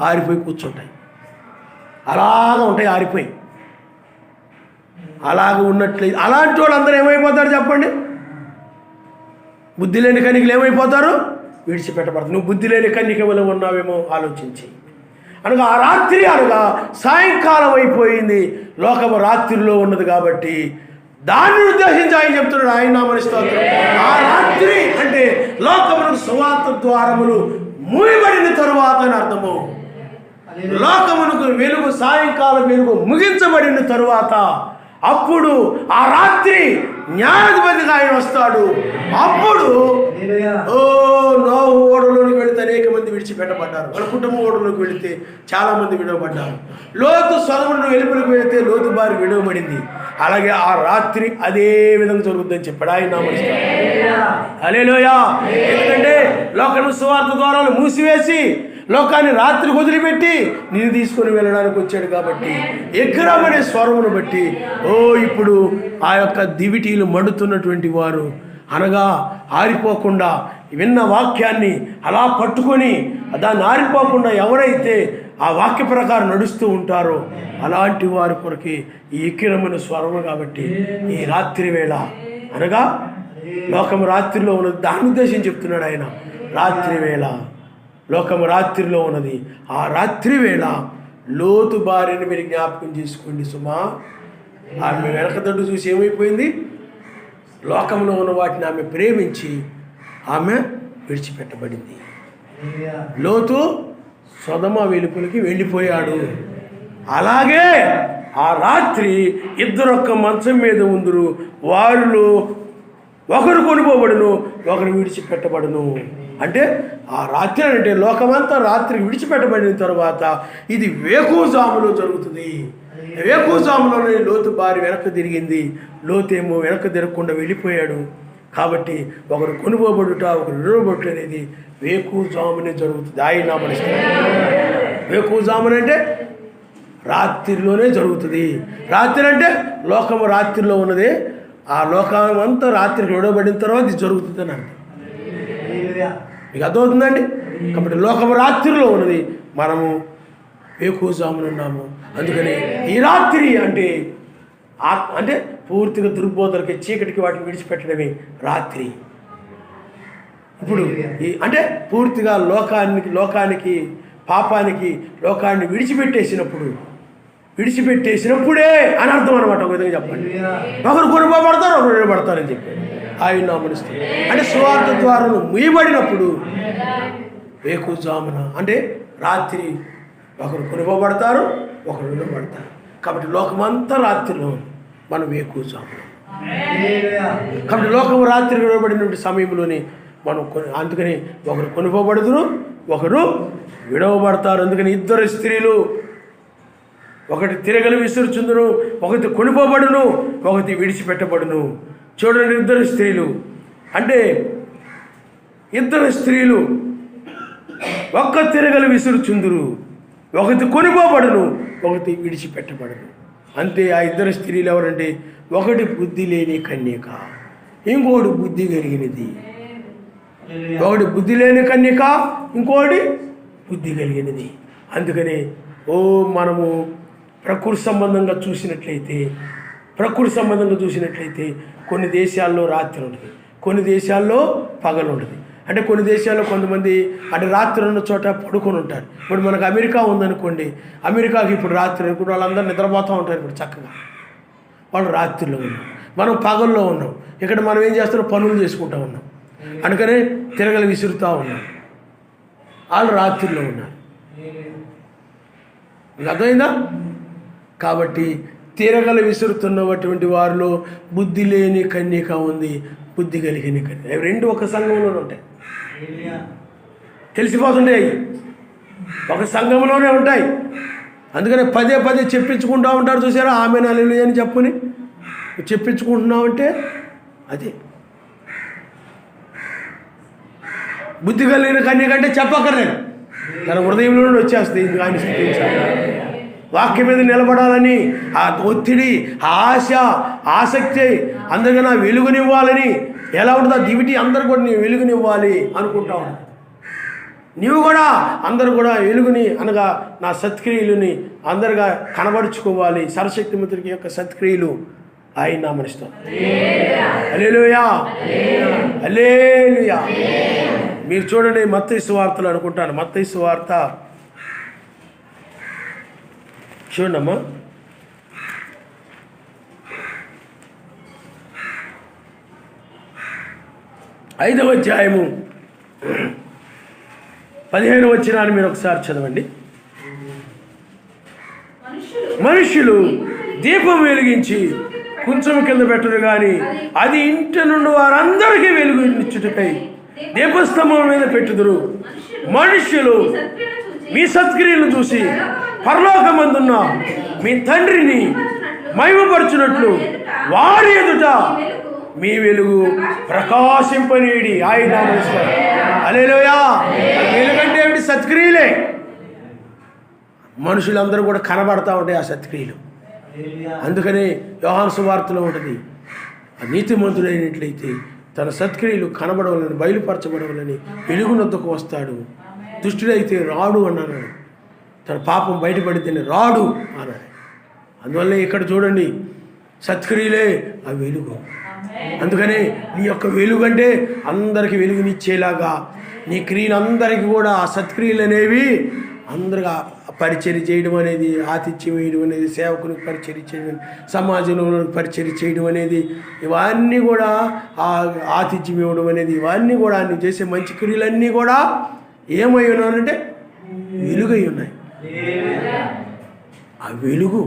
ఆరిపోయి కూర్చుంటాయి. అలాగా ఉంటాయి, ఆరిపోయి అలాగ ఉన్నట్లయితే అలాంటి వాళ్ళు అందరూ ఏమైపోతారు చెప్పండి? బుద్ధి లేని కన్నికలు ఏమైపోతారు? విడిచిపెట్టబడతారు. నువ్వు బుద్ధి లేని కన్నిక వల్ల ఉన్నావేమో ఆలోచించి. అనగా ఆ రాత్రి, అనగా సాయంకాలం అయిపోయింది, లోకము రాత్రిలో ఉన్నది కాబట్టి దాన్ని ఉద్దేశించి ఆయన చెప్తున్నాడు. ఆయన నామమున స్తోత్రం. ఆ రాత్రి అంటే లోకమునకు సువార్త ద్వారములు మూయబడిన తరువాత అని అర్థము. లోకమునకు వెలుగు, సాయంకాలం వెలుగు ముగించబడిన తరువాత అప్పుడు ఆ రాత్రి న్యాయాధిపతిగా ఆయన వస్తాడు. అప్పుడు నోహు ఓడలోకి వెళితే అనేక మంది విడిచిపెట్టబడ్డారు. వాళ్ళ కుటుంబం ఓడలోకి వెళితే చాలా మంది విడవబడ్డారు. లోతు సొదొమ వెలుపలికి వెళితే లోతు భార్య విడవబడింది. అలాగే ఆ రాత్రి అదే విధంగా జరుగుతుందని చెప్పాడు. ఆయన నామస్కారం. హల్లెలూయా. ఎందుకంటే లోకము సువార్త ద్వారాలు మూసివేసి లోకాన్ని రాత్రి వదిలిపెట్టి నేను తీసుకొని వెళ్ళడానికి వచ్చాడు కాబట్టి ఎగ్రమనే స్వరమును బట్టి ఇప్పుడు ఆ యొక్క దివిటీలు మండుతున్నటువంటి వారు, అనగా ఆరిపోకుండా విన్న వాక్యాన్ని అలా పట్టుకొని దాన్ని ఆరిపోకుండా ఎవరైతే ఆ వాక్య ప్రకారం నడుస్తూ ఉంటారో అలాంటి వారి కొరకి ఈ ఎక్కిరమైన స్వరము. కాబట్టి ఈ రాత్రి వేళ, అనగా లోకము రాత్రిలో ఉన్నది, దాని ఉద్దేశం చెప్తున్నాడు ఆయన. రాత్రి వేళ, లోకము రాత్రిలో ఉన్నది. ఆ రాత్రి వేళ లోతు భార్యని మీరు జ్ఞాపకం చేసుకోండి సుమా. ఆమె వెనకదడ్డు చూసి ఏమైపోయింది? లోకంలో ఉన్న వాటిని ఆమె ప్రేమించి ఆమె విడిచిపెట్టబడింది. లోతు సొదొమ వెలుపలికి వెళ్ళిపోయాడు. అలాగే ఆ రాత్రి ఇద్దరొక్క మంచం మీద ఉందురు, వారిలో ఒకరు కొనుకోబడును, ఒకరు విడిచిపెట్టబడును. అంటే ఆ రాత్రి అంటే లోకమంతా రాత్రికి విడిచిపెట్టబడిన తర్వాత ఇది వేకువజాములో జరుగుతుంది. వేకువజాములోనే లోతు భార్య వెనక్కి తిరిగింది. లోతేమో వెనక్కి తిరగకుండా వెళ్ళిపోయాడు. కాబట్టి ఒకరు కొనుగోబడుట, ఒకరు విడవబడుట అనేది వేకువజామునే జరుగుతుంది. ఆయన నామస్కారం. వేకువజామునంటే రాత్రిలోనే జరుగుతుంది. రాత్రి అంటే లోకము రాత్రిలో ఉన్నది. ఆ లోకం అంతా రాత్రికి విడవబడిన తర్వాత ఇది జరుగుతుంది అని అర్థం. మీకు అర్థమవుతుందండి? కాబట్టి లోకము రాత్రిలో ఉన్నది, మనము వేకువజామున ఉన్నాము. అందుకని ఈ రాత్రి అంటే అంటే పూర్తిగా దుర్బోధలకి, చీకటికి వాటిని విడిచిపెట్టడమే రాత్రి. ఇప్పుడు అంటే పూర్తిగా లోకానికి పాపానికి లోకాన్ని విడిచిపెట్టేసినప్పుడే అని అర్థం అనమాట. ఒక విధంగా చెప్పండి, ఒకరు కొనుగోబడతారు, ఒకరు విడబడతారని చెప్పి ఆయన నామనిస్తారు. అంటే సువార్త ద్వారాను ముయ్యబడినప్పుడు వేకువజామున అంటే రాత్రి ఒకరు కొనుగోబడతారు, ఒకరు విడబడతారు. కాబట్టి లోకమంతా రాత్రిలో మనం వేకువజామున. కాబట్టి లోకము రాత్రి విడవబడినటువంటి సమయంలోనే మనం అందుకని ఒకరు కొనుగోబడుదురు, ఒకరు విడవబడతారు. అందుకని ఇద్దరు స్త్రీలు, ఒకటి తిరగలి విసురుచుందును, ఒకటి కొనుకోబడును, ఒకటి విడిచిపెట్టబడును. చూడండి, ఇద్దరు స్త్రీలు అంటే ఇద్దరు స్త్రీలు ఒక్క తిరగలి విసురుచుందురు, ఒకటి కొనుకోబడును, ఒకటి విడిచిపెట్టబడును. అంతే. ఆ ఇద్దరు స్త్రీలు ఎవరంటే ఒకటి బుద్ధి లేని కన్యక, ఇంకోటి బుద్ధి కలిగినది. ఒకటి బుద్ధి లేని కన్యక, ఇంకోటి బుద్ధి కలిగినది. అందుకని మనము ప్రకృతి సంబంధంగా చూసినట్లయితే కొన్ని దేశాల్లో రాత్రి ఉంటుంది, కొన్ని దేశాల్లో పగలు ఉంటుంది. అంటే కొన్ని దేశాల్లో కొంతమంది అంటే రాత్రి ఉన్న చోట పడుకొని ఉంటారు. ఇప్పుడు మనకు అమెరికా ఉందనుకోండి, అమెరికాకి ఇప్పుడు రాత్రి ఇప్పుడు వాళ్ళందరూ నిద్రపోతూ ఉంటారు. ఇప్పుడు చక్కగా వాళ్ళు రాత్రిలో ఉన్నాం, మనం పగల్లో ఉన్నాం. ఇక్కడ మనం ఏం చేస్తున్నాం? పనులు చేసుకుంటూ ఉన్నాం. అందుకనే తిరగలు విసురుతూ ఉన్నాం. వాళ్ళు రాత్రిలో ఉన్నారు. మీకు అర్థమైందా? కాబట్టి తిరగలు విసురుతున్నటువంటి వారిలో బుద్ధి లేని కన్యక ఉంది, బుద్ధి కలిగిన కన్యక. అవి రెండు ఒక సంఘంలోనే ఉంటాయి, తెలిసిపోతుంటాయి, ఒక సంఘంలోనే ఉంటాయి. అందుకని పదే పదే చెప్పించుకుంటూ ఉంటారు. చూసారా? ఆమె హల్లెలూయా అని చెప్పుని చెప్పించుకుంటున్నామంటే అదే బుద్ధి కలిగిన కన్యక. అంటే చెప్పక్కర్లేదు, తన హృదయంలో నుండి వచ్చేస్తుంది. ఆయన స్థితించాలి, వాక్యం మీద నిలబడాలని ఆ ఒత్తిడి, ఆ ఆశ, ఆసక్తి, అందరికీ నా వెలుగునివ్వాలని ఎలా ఉంటుందో దివిటి అందరు కూడా నీ వెలుగునివ్వాలి అనుకుంటా ఉంటాను. నీవు కూడా అందరూ కూడా వెలుగుని అనగా నా సత్క్రియలుని అందరుగా కనబరుచుకోవాలి. సర్వశక్తిమంతుడి యొక్క సత్క్రియలు ఆయన నామనిస్తాం. హల్లెలూయా, హల్లెలూయా. మీరు చూడండి, మత్తయి సువార్తలు అనుకుంటాను, మత్తయి సువార్త చూడమ్మా. 5వ అధ్యాయము 15వ వచనాన్ని మీరు ఒకసారి చదవండి. మనుషులు దీపం వెలిగించి కొంచెం కింద పెట్టరు కానీ అది ఇంటి నుండి వారందరికీ వెలుగునిచ్చుటకై దీపస్తంభం మీద పెట్టుదురు. మనుషులు మీ సత్క్రియలను చూసి పరలోకమందున్న మీ తండ్రిని మహిమపరచునట్లు వారి ఎదుట మీ వెలుగు ప్రకాశింపనీడి. ఆయన హల్లెలూయా. వెలుగంటే ఏమిటి? సత్క్రియలే. మనుషులందరూ కూడా కనబడతా ఉంటాయి ఆ సత్క్రియలు. అందుకని యోహాను సువార్తలో ఉంటుంది, నీతిమంతుడైనట్లయితే తన సత్క్రియలు కనబడవలని, బయలుపరచబడవలని వెలుగునొద్దకు వస్తాడు. దుష్టుడైతే రాడు అన్నాడు. తన పాపం బయటపడితేనే రాడు అన్నాడు. అందువల్ల ఇక్కడ చూడండి, సత్క్రియలే ఆ వెలుగు. అందుకనే నీ యొక్క వెలుగు అంటే అందరికీ వెలుగునిచ్చేలాగా నీ క్రియలందరికీ కూడా ఆ సత్క్రియలు అనేవి అందరిగా పరిచర్య చేయడం అనేది, ఆతిథ్యం వేయడం అనేది, సేవకునికి పరిచర్య చేయడం, సమాజంలో పరిచర్య చేయడం అనేది, ఇవన్నీ కూడా ఆ ఆతిథ్యం ఇవ్వడం అనేది, ఇవన్నీ కూడా నువ్వు చేసే మంచి క్రియలన్నీ కూడా ఏమై ఉన్నానంటే వెలుగై ఉన్నాయి. ఆ వెలుగు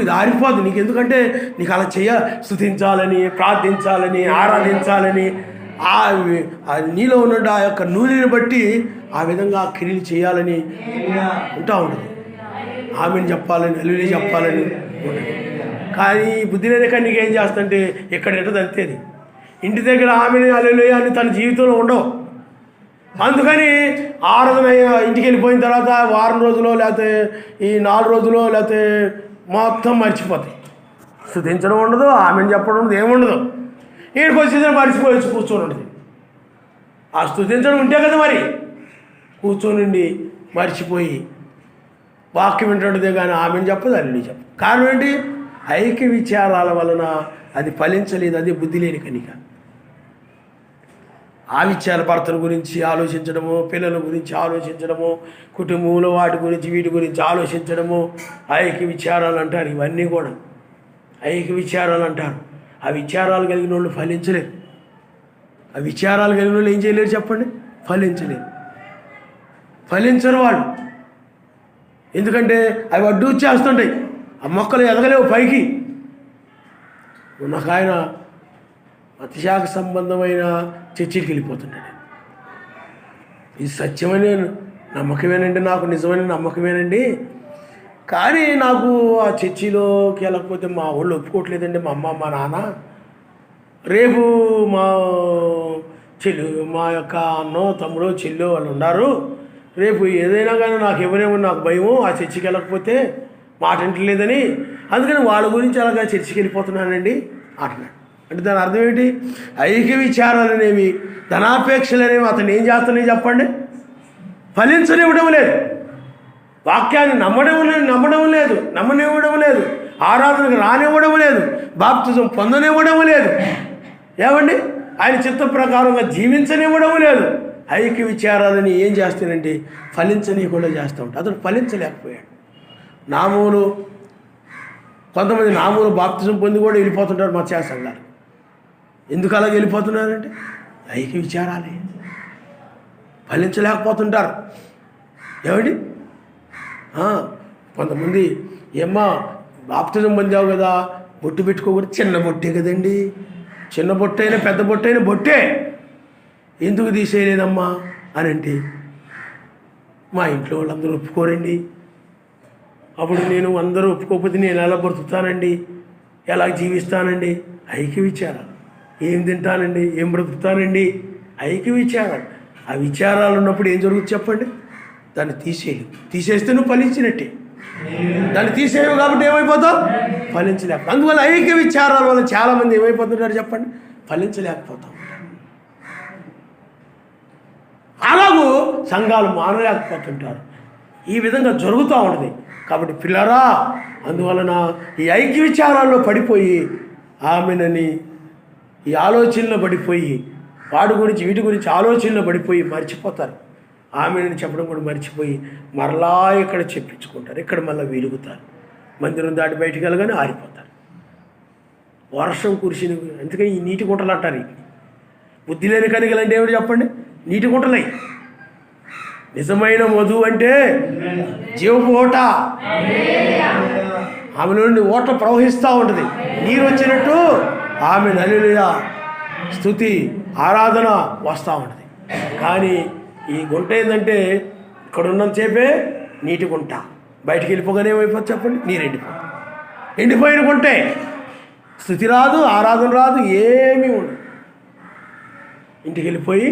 ఇది ఆరిపోదు నీకు. ఎందుకంటే నీకు అలా స్తుతించాలని, ప్రార్థించాలని, ఆరాధించాలని, నీలో ఉన్న ఆ యొక్క నూనెని బట్టి ఆ విధంగా ఆ క్రియలు చేయాలని ఉంటా ఉంటుంది. ఆమెను చెప్పాలని, అల్లుని చెప్పాలని ఉంటుంది. కానీ బుద్ధి లేని కన్యక ఏం చేస్తుంటే ఇక్కడ ఉంటుంది అంతేది. ఇంటి దగ్గర ఆమెని అల్లుని అని తన జీవితంలో ఉండవు. అందుకని ఆరాధన ఇంటికి వెళ్ళిపోయిన తర్వాత వారం రోజులో లేకపోతే ఈ 4 రోజులో లేకపోతే మొత్తం మర్చిపోతాయి. స్తుతించడం ఉండదు, ఆమెను చెప్పడం ఉండదు, ఏముండదు. ఈయనకు వచ్చేసిన మర్చిపోయి కూర్చొని ఉండదు. ఆ స్తుతించడం ఉంటే కదా మరి కూర్చొని మర్చిపోయి వాక్యం వింటుండదే కానీ ఆమెను చెప్పదు, అల్లుని చెప్పదు. కారణం ఏంటి? ఐక్య విచారాల వలన అది ఫలించలేదు. అది బుద్ధి లేని కనిక. ఆ విచార భర్తల గురించి ఆలోచించడము, పిల్లల గురించి ఆలోచించడము, కుటుంబంలో వాటి గురించి వీటి గురించి ఆలోచించడము ఐక్య విచారాలు అంటారు. ఇవన్నీ కూడా ఐక్య విచారాలు అంటారు. ఆ విచారాలు కలిగిన వాళ్ళు ఫలించలేరు. ఆ విచారాలు కలిగిన వాళ్ళు ఏం చేయలేరు చెప్పండి? ఫలించలేరు. ఫలించరు వాళ్ళు. ఎందుకంటే అవి అడ్డు చేస్తుంటాయి. ఆ మొక్కలు ఎదగలేవు పైకి. నాకు ఆయన అతిశాఖ సంబంధమైన చర్చికి వెళ్ళిపోతున్నాడు. ఇది సత్యమని నమ్మకమేనండి, నాకు నిజమైన నమ్మకమేనండి. కానీ నాకు ఆ చర్చిలోకి వెళ్ళకపోతే మా వాళ్ళు ఒప్పుకోవట్లేదండి. మా అమ్మ, మా నాన్న, రేపు మా యొక్క అన్నో, తమ్ముడో, చెల్లో వాళ్ళు ఉన్నారు. రేపు ఏదైనా కానీ నాకు ఎవరేమో నాకు భయము ఆ చర్చికి వెళ్ళకపోతే మాట వింటలేదని. అందుకని వాళ్ళ గురించి అలాగా చర్చికి వెళ్ళిపోతున్నానండి అంటున్నాడు. అంటే దాని అర్థం ఏంటి? ఐక్య విచారాలు అనేవి, ధనాపేక్షలు అనేవి అతను ఏం చేస్తున్నాయి చెప్పండి? ఫలించనివ్వడం లేదు. వాక్యాన్ని నమ్మడం లేదు. ఆరాధనకు రానివ్వడం లేదు. బాప్తిజం పొందనివ్వడం లేదు. ఏమండి? ఆయన చిత్త ప్రకారంగా జీవించనివ్వడం లేదు. ఐక్య విచారాలని ఏం చేస్తానంటే ఫలించనీయకుండా చేస్తూ ఉంటాడు. అతను ఫలించలేకపోయాడు. కొంతమంది నామూలు బాప్తిజం పొంది కూడా వెళ్ళిపోతుంటారు మత్స్య సంఘాలు. ఎందుకు అలాగే వెళ్ళిపోతున్నారంటే ఐక్య విచారాలే. ఫలించలేకపోతుంటారు. ఏమండి? కొంతమంది ఏమ్మా బాప్తిజం పొందావు కదా, బొట్టు పెట్టుకోకూడదు. చిన్న బొట్టే కదండి. చిన్న బొట్టైనా పెద్ద బొట్టైనా బొట్టే, ఎందుకు తీసేయలేదమ్మా అని అంటే మా ఇంట్లో వాళ్ళందరూ ఒప్పుకోరండి. అప్పుడు నేను అందరూ ఒప్పుకోకపోతే నేను ఎలా బ్రతుకుతానండి, ఎలా జీవిస్తానండి? ఐక్య విచారాలు. ఏం తింటానండి, ఏం బ్రతుకుతానండి? ఐక్య విచారాలు. ఆ విచారాలు ఉన్నప్పుడు ఏం జరుగుతుంది చెప్పండి? దాన్ని తీసేస్తే నువ్వు ఫలించినట్టే. దాన్ని తీసేయవు కాబట్టి ఏమైపోతావు? ఫలించలేక. అందువల్ల ఐక్య విచారాల వల్ల చాలామంది ఏమైపోతుంటారు చెప్పండి? ఫలించలేకపోతాం. అలాగూ సంఘాలు మానలేకపోతుంటారు. ఈ విధంగా జరుగుతూ ఉంటుంది. కాబట్టి పిల్లరా, అందువలన ఈ ఐక్య విచారాల్లో పడిపోయి ఆమెనని ఈ ఆలోచనలో పడిపోయి వాడి గురించి వీటి గురించి ఆలోచనలో పడిపోయి మర్చిపోతారు. ఆమెనని చెప్పడం కూడా మర్చిపోయి మరలా ఇక్కడ చెప్పించుకుంటారు. ఇక్కడ మళ్ళీ వెలుగుతారు. మందిరం దాటి బయటికి వెళ్ళగానే ఆరిపోతారు. వర్షం కురిసిన, అందుకని ఈ నీటి గుంటలు అంటారు. బుద్ధి లేని కనికలు అంటే ఏమిటి చెప్పండి? నీటి గుంటలై. నిజమైన మధు అంటే జీవపు ఓట. ఆమె నుండి ఓట ప్రవహిస్తూ ఉంటుంది. నీరు వచ్చినట్టు ఆమె హల్లెలూయా స్తుతి ఆరాధన వస్తూ ఉంటుంది. కానీ ఈ గుంట ఏంటంటే ఇక్కడ ఉన్నంతసేపే నీటి గుంట, బయటికి వెళ్ళిపోగానే ఏమైపోతుంది చెప్పండి? నీరు ఎండిపోతుంది. ఎండిపోయిన కొంటే స్థుతి రాదు, ఆరాధన రాదు, ఏమీ ఉండదు. ఇంటికి వెళ్ళిపోయి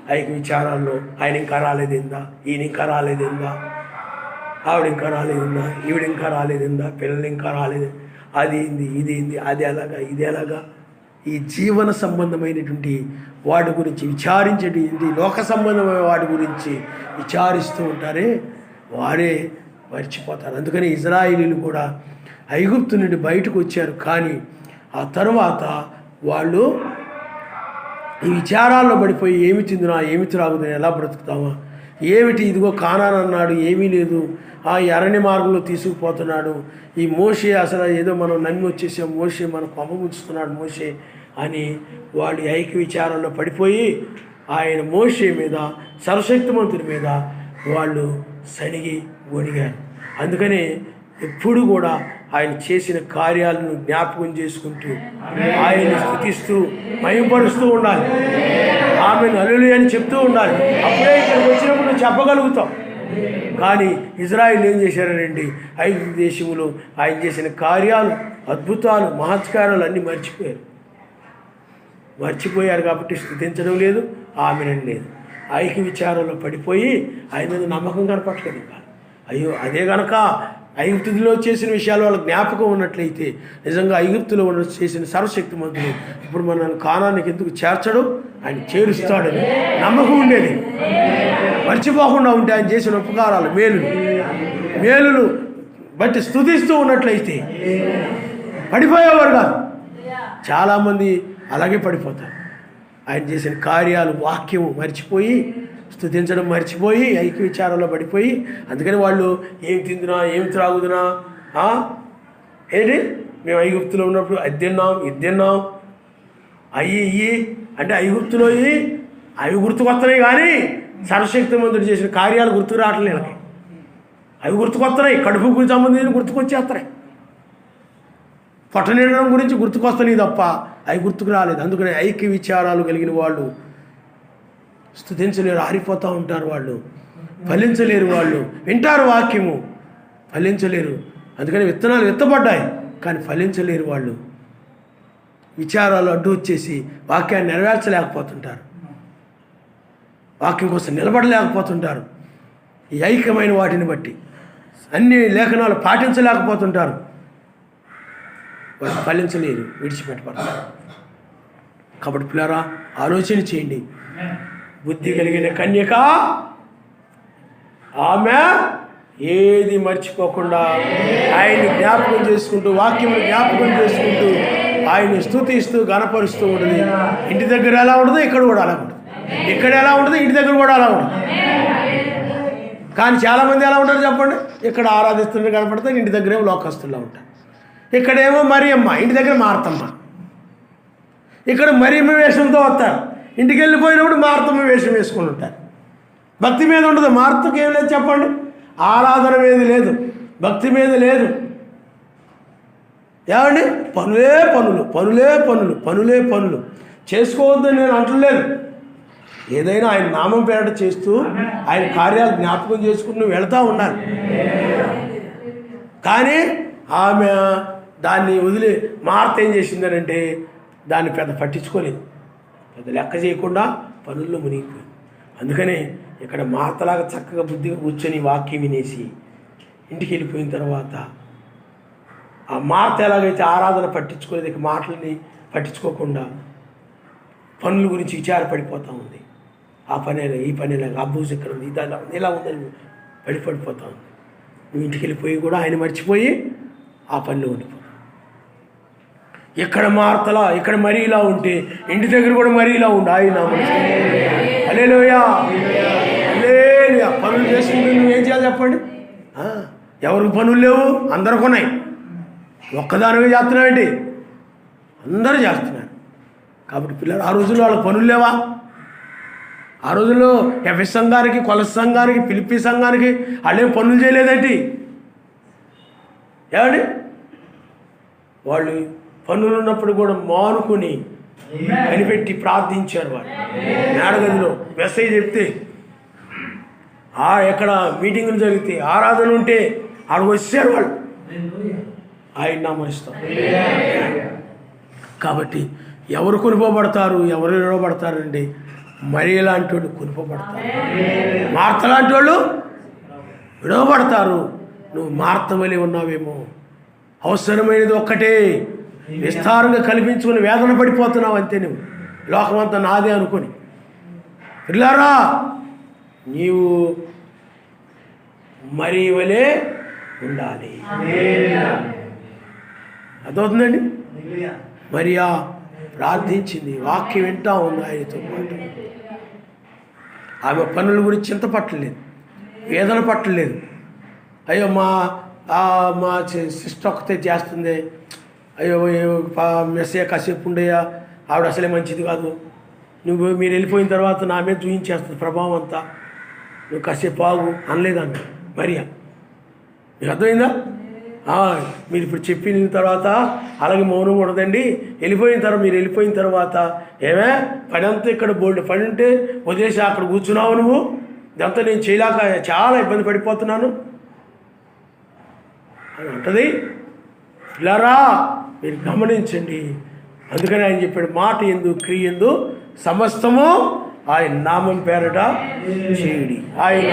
ఆయనకి విచారాల్లో ఆయన ఇంకా రాలేదిందా, ఈయన ఇంకా రాలేదిందా, ఆవిడ ఇంకా రాలేదిందా, ఈవిడ ఇంకా రాలేదిందా, పిల్లలు ఇంకా రాలేదు, అది ఏంది, ఇది ఏంది, అది ఎలాగా, ఇది ఎలాగా, ఈ జీవన సంబంధమైనటువంటి వాటి గురించి విచారించేటువంటి లోక సంబంధమైన వాటి గురించి విచారిస్తూ ఉంటారే, వారే మర్చిపోతారు. అందుకని ఇజ్రాయేలీలు కూడా ఐగుప్తు నుండి బయటకు వచ్చారు, కానీ ఆ తరువాత వాళ్ళు ఈ విచారాల్లో పడిపోయి ఏమి తిందునా, ఏమి త్రాగుతున్నా, ఎలా బ్రతుకుతామా, ఏమిటి ఇదిగో కానాన్ అన్నాడు, ఏమీ లేదు, ఆ అరణ్య మార్గంలో తీసుకుపోతున్నాడు, ఈ మోషే అసలు ఏదో మనం నమ్మి వచ్చేసాం, మోషే మన కొమ్మ ముంచుతున్నాడు మోషే అని వాళ్ళు ఐక్య విచారంలో పడిపోయి ఆయన మోషే మీద, సర్వశక్తిమంతుడి మీద వాళ్ళు సణిగి గొణిగారు. అందుకని ఎప్పుడు కూడా ఆయన చేసిన కార్యాలను జ్ఞాపకం చేసుకుంటూ ఆయన్ని స్తుతిస్తూ మహిమపరుస్తూ ఉండాలి. ఆమెను హల్లెలూయా అని చెప్తూ ఉండాలి. అప్పుడే ఇక్కడికి వచ్చినప్పుడు నువ్వు చెప్పగలుగుతావు. కానీ ఇజ్రాయిల్ ఏం చేశారండి, ఐగుప్తు దేశంలో ఆయన చేసిన కార్యాలు, అద్భుతాలు, మహత్కారాలు అన్నీ మర్చిపోయారు కాబట్టి స్తుతించడం లేదు, ఆమెనం లేదు. ఐక్య విచారంలో పడిపోయి ఆయన మీద నమ్మకం కనపట్లేదు. అయ్యో అదే గనక ఐగుప్తులో చేసిన విషయాలు వాళ్ళకి జ్ఞాపకం ఉన్నట్లయితే నిజంగా ఐగుప్తులో చేసిన సర్వశక్తిమంతుడు ఇప్పుడు మనల్ని కానానికి ఎందుకు చేర్చడు, ఆయన చేరుస్తాడని నమ్మకం ఉండేది. మర్చిపోకుండా ఉంటే ఆయన చేసిన ఉపకారాలు, మేలులు బట్టి స్తుతిస్తూ ఉన్నట్లయితే పడిపోయేవారు కాదు. చాలామంది అలాగే పడిపోతారు. ఆయన చేసిన కార్యాలు, వాక్యము మర్చిపోయి, స్తుతించడం మర్చిపోయి ఐక్య విచారంలో పడిపోయి, అందుకని వాళ్ళు ఏం తిందునా, ఏం త్రాగుదునా, ఏంటి మేము ఐగుప్తులో ఉన్నప్పుడు అది తిన్నాం, ఇది తిన్నాం, ఇయ్యి అంటే ఐగుప్తులో అవి గుర్తుకొస్తున్నాయి, కానీ సర్వశక్తిమంతుడు చేసిన కార్యాలు గుర్తుకు రావట్లేదు. అవి గుర్తుకొస్తున్నాయి, కడుపు గురించి సంబంధించిన గుర్తుకొచ్చేస్తున్నాయి, పొట్ట నిండడం గురించి గుర్తుకొస్తున్నాయి తప్ప అవి గుర్తుకు రాలేదు. అందుకని ఐక్య విచారాలు కలిగిన వాళ్ళు స్తుతించలేరు, ఆరిపోతూ ఉంటారు. వాళ్ళు ఫలించలేరు, వాళ్ళు వింటారు వాక్యము, ఫలించలేరు. అందుకని విత్తనాలు విత్తబడ్డాయి కానీ ఫలించలేరు. వాళ్ళు విచారాలు అడ్డు వచ్చేసి వాక్యాన్ని నెరవేర్చలేకపోతుంటారు, వాక్యం కోసం నిలబడలేకపోతుంటారు. ఈ ఐక్యమైన వాటిని బట్టి అన్ని లేఖనాలు పాటించలేకపోతుంటారు. వాళ్ళు ఫలించలేరు, విడిచిపెట్టబడతారు. కాబట్టి పిల్లరా ఆలోచన చేయండి. బుద్ధి కలిగిన కన్యక ఆమె ఏది మర్చిపోకుండా ఆయన్ని జ్ఞాపకం చేసుకుంటూ, వాక్యమును జ్ఞాపకం చేసుకుంటూ ఆయన్ని స్తుతిస్తూ గణపరుస్తూ ఉంటుంది. ఇంటి దగ్గర ఎలా ఉంటుందో ఇక్కడ కూడా అలా ఉంటుంది, ఇక్కడ ఎలా ఉంటుందో ఇంటి దగ్గర కూడా అలా ఉంటుంది. కానీ చాలామంది ఎలా ఉంటారు చెప్పండి, ఇక్కడ ఆరాధిస్తుంటే కనపడతారు, ఇంటి దగ్గరేమో లోకస్తుల్లో ఉంటారు. ఇక్కడేమో మరియమ్మ, ఇంటి దగ్గర మార్తమ్మ. ఇక్కడ మరియమ్మ వేషంతో వస్తారు, ఇంటికి వెళ్ళిపోయినప్పుడు మార్తమ్మ వేషం వేసుకుని ఉంటారు. భక్తి మీద ఉండదు, మార్తకి ఏం లేదు చెప్పండి, ఆరాధన మీద లేదు, భక్తి మీద లేదు. ఏమండి, పనులే చేసుకోవద్దని నేను అంటలేదు. ఏదైనా ఆయన నామం పేరట చేస్తూ ఆయన కార్యాలు జ్ఞాపకం చేసుకుంటూ వెళతా ఉండాలి. కానీ ఆమె దాన్ని వదిలి మార్త ఏం చేసిందనంటే దాన్ని పెద్ద పట్టించుకోలేదు, పెద్ద లెక్క చేయకుండా పనుల్లో మునిగిపోయింది. అందుకనే ఇక్కడ మార్తలాగా చక్కగా బుద్ధిగా కూర్చొని వాక్యం వినేసి ఇంటికి వెళ్ళిపోయిన తర్వాత ఆ మార్త ఎలాగైతే ఆరాధన పట్టించుకోలేదు, ఇక మాటలని పట్టించుకోకుండా పనుల గురించి విచారపడిపోతూ ఉంది. ఆ పని ఈ పని ఆ బూజు ఇక్కడ ఉంది, ఇది ఇలా ఉందని పడిపోతూ ఉంది. నువ్వు ఇంటికి వెళ్ళిపోయి కూడా ఆయన మర్చిపోయి ఆ పనిలో ఉండిపోతావు. ఇక్కడ మార్తలా, ఇక్కడ మరీ ఇలా ఉంటే ఇంటి దగ్గర కూడా మరీ ఇలా ఉండు. ఆయన హల్లెలూయా, హల్లెలూయా. పనులు చేసుకుంటే నువ్వేం చేయాలి చెప్పండి? ఎవరికి పనులు లేవు, అందరికి ఉన్నాయి. ఒక్కదానివే చేస్తున్నావేంటి? అందరూ చేస్తున్నారు. కాబట్టి పిల్లలు ఆ రోజుల్లో వాళ్ళకి పనులు లేవా? ఆ రోజుల్లో ఎఫ్ఎస్ సంఘానికి, కొలస సంఘానికి, ఫిలిప్పీ సంఘానికి వాళ్ళేం పనులు చేయలేదేంటి? ఏమండి, వాళ్ళు పనులు ఉన్నప్పుడు కూడా మానుకొని కనిపెట్టి ప్రార్థించారు. వాళ్ళు మేడగదిలో మెసేజ్ చెప్తే, ఎక్కడ మీటింగులు జరిగితే, ఆరాధన ఉంటే ఆడికి వచ్చారు. వాళ్ళు ఆయన నామరిస్తాం. కాబట్టి ఎవరు కొనుకోబడతారు, ఎవరు విడవబడతారండి? మరి లాంటి వాళ్ళు కొనుకోబడతారు, మార్త లాంటి వాళ్ళు విడవబడతారు. నువ్వు మార్త వలె ఉన్నావేమో, అవసరమైనది ఒక్కటే, విస్తారంగా కల్పించుకుని వేదన పడిపోతున్నావు అంతే. నువ్వు లోకమంతా నాదే అనుకొని పిల్లారా, నీవు మరి వలె ఉండాలి. అదవుతుందండి. మరియా ప్రార్థించింది, వాక్యం వింటా ఉంది ఆయనతో పాటు. ఆమె పనుల గురించి చింత పట్టలేదు, వేదన పట్టలేదు. అయ్యో మా సిస్టర్ ఒక్కతే చేస్తుంది, అయ్యో మెస్సే కాసేపు ఉండేయా, ఆవిడ అసలే మంచిది కాదు, మీరు వెళ్ళిపోయిన తర్వాత నా మీద చూయించేస్తుంది ప్రభావం అంతా, నువ్వు కాసేపు ఆగు అనలేదన్న మరియా. మీకు అర్థమైందా? మీరు ఇప్పుడు చెప్పిన తర్వాత అలాగే మౌనం ఉండదండి. మీరు వెళ్ళిపోయిన తర్వాత ఏమే పని అంతా ఇక్కడ బోల్డ్ పని ఉంటే వదిలేసి అక్కడ కూర్చున్నావు నువ్వు, ఇదంతా నేను చేయలేక చాలా ఇబ్బంది పడిపోతున్నాను అని అంటది. ఇలారా మీరు గమనించండి. అందుకని ఆయన చెప్పాడు, మాట యందు క్రియ యందు సమస్తము ఆయన నామం పేరట చేయుడి. ఆయన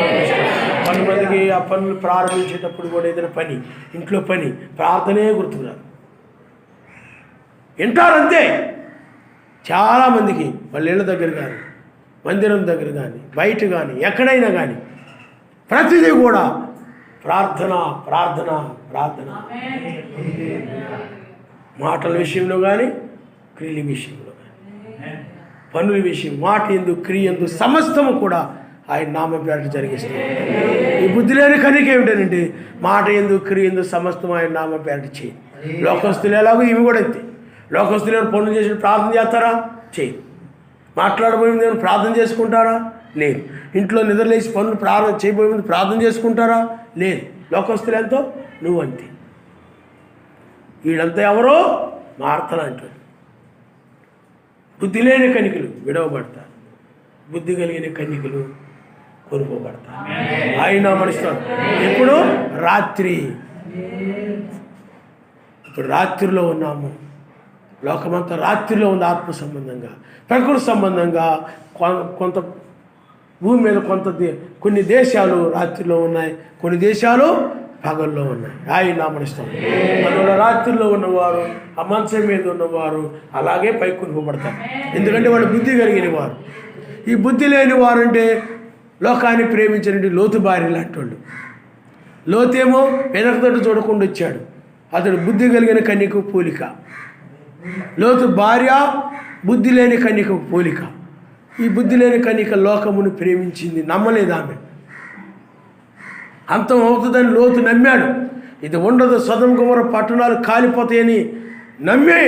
కొంతమందికి ఆ పనులు ప్రారంభించేటప్పుడు కూడా ఏదైనా పని, ఇంట్లో పని, ప్రార్థనే గుర్తుకురాదు. వింటారంతే. చాలామందికి వాళ్ళ ఇళ్ళ దగ్గర కానీ, మందిరం దగ్గర కానీ, బయట కానీ, ఎక్కడైనా కానీ ప్రతిదీ కూడా ప్రార్థన ప్రార్థన ప్రార్థన. మాటల విషయంలో కానీ, క్రియల విషయంలో కానీ, పనుల విషయం, మాట యందు క్రియ యందు సమస్తము కూడా ఆయన నామం పేరట జరిగిస్తాడు. ఈ బుద్ధి లేని కనిక ఏమిటంటే, మాట యందు క్రియ యందు సమస్తం ఆయన నామం పేరట చేయి. లోకస్తులు ఎలాగో ఇవి కూడా అంతే. లోకస్తులు పనులు చేసి ప్రార్థన చేస్తారా? చేయి. మాట్లాడబోయే ముందు ప్రార్థన చేసుకుంటారా? లేదు. ఇంట్లో నిద్రలేసి పనులు చేయబోయే ముందు ప్రార్థన చేసుకుంటారా? లేదు. లోకస్తులు ఎంతో, నువ్వు అంతే. వీళ్ళంతా ఎవరో మార్తలు అంటారు. బుద్ధి లేని కన్యకలు విడవబడతారు, బుద్ధి కలిగిన కన్యకలు కొనుక్కోబడతారు. ఆయన మనిస్తాడు. ఇప్పుడు రాత్రిలో ఉన్నాము. లోకమంతా రాత్రిలో ఉంది. ఆత్మ సంబంధంగా, ప్రకృతి సంబంధంగా కొంత భూమి మీద కొన్ని దేశాలు రాత్రిలో ఉన్నాయి, కొన్ని దేశాలు పగల్లో ఉన్నాయి. ఆయన నామనిస్తాం. అందువల్ల రాత్రిలో ఉన్నవారు, ఆ మంచం మీద ఉన్నవారు అలాగే పైకి కొనుక్కోబడతారు. ఎందుకంటే వాళ్ళు బుద్ధి కలిగిన వారు. ఈ బుద్ధి లేని వారు అంటే లోకాన్ని ప్రేమించినటువంటి లోతు భార్య లాంటి వాళ్ళు. లోతేమో వెనకతోటి చూడకుండా వచ్చాడు. అతడు బుద్ధి కలిగిన కన్యకు పోలిక. లోతు భార్య బుద్ధి లేని కన్యకు పోలిక. ఈ బుద్ధి లేని కన్యక లోకమును ప్రేమించింది, నమ్మలేదు. ఆమె అంతం అవుతుందని లోతు నమ్మాడు. ఇది ఉండదు, సొదొమ గొమొర్రా పట్టణాలు కాలిపోతాయని నమ్మి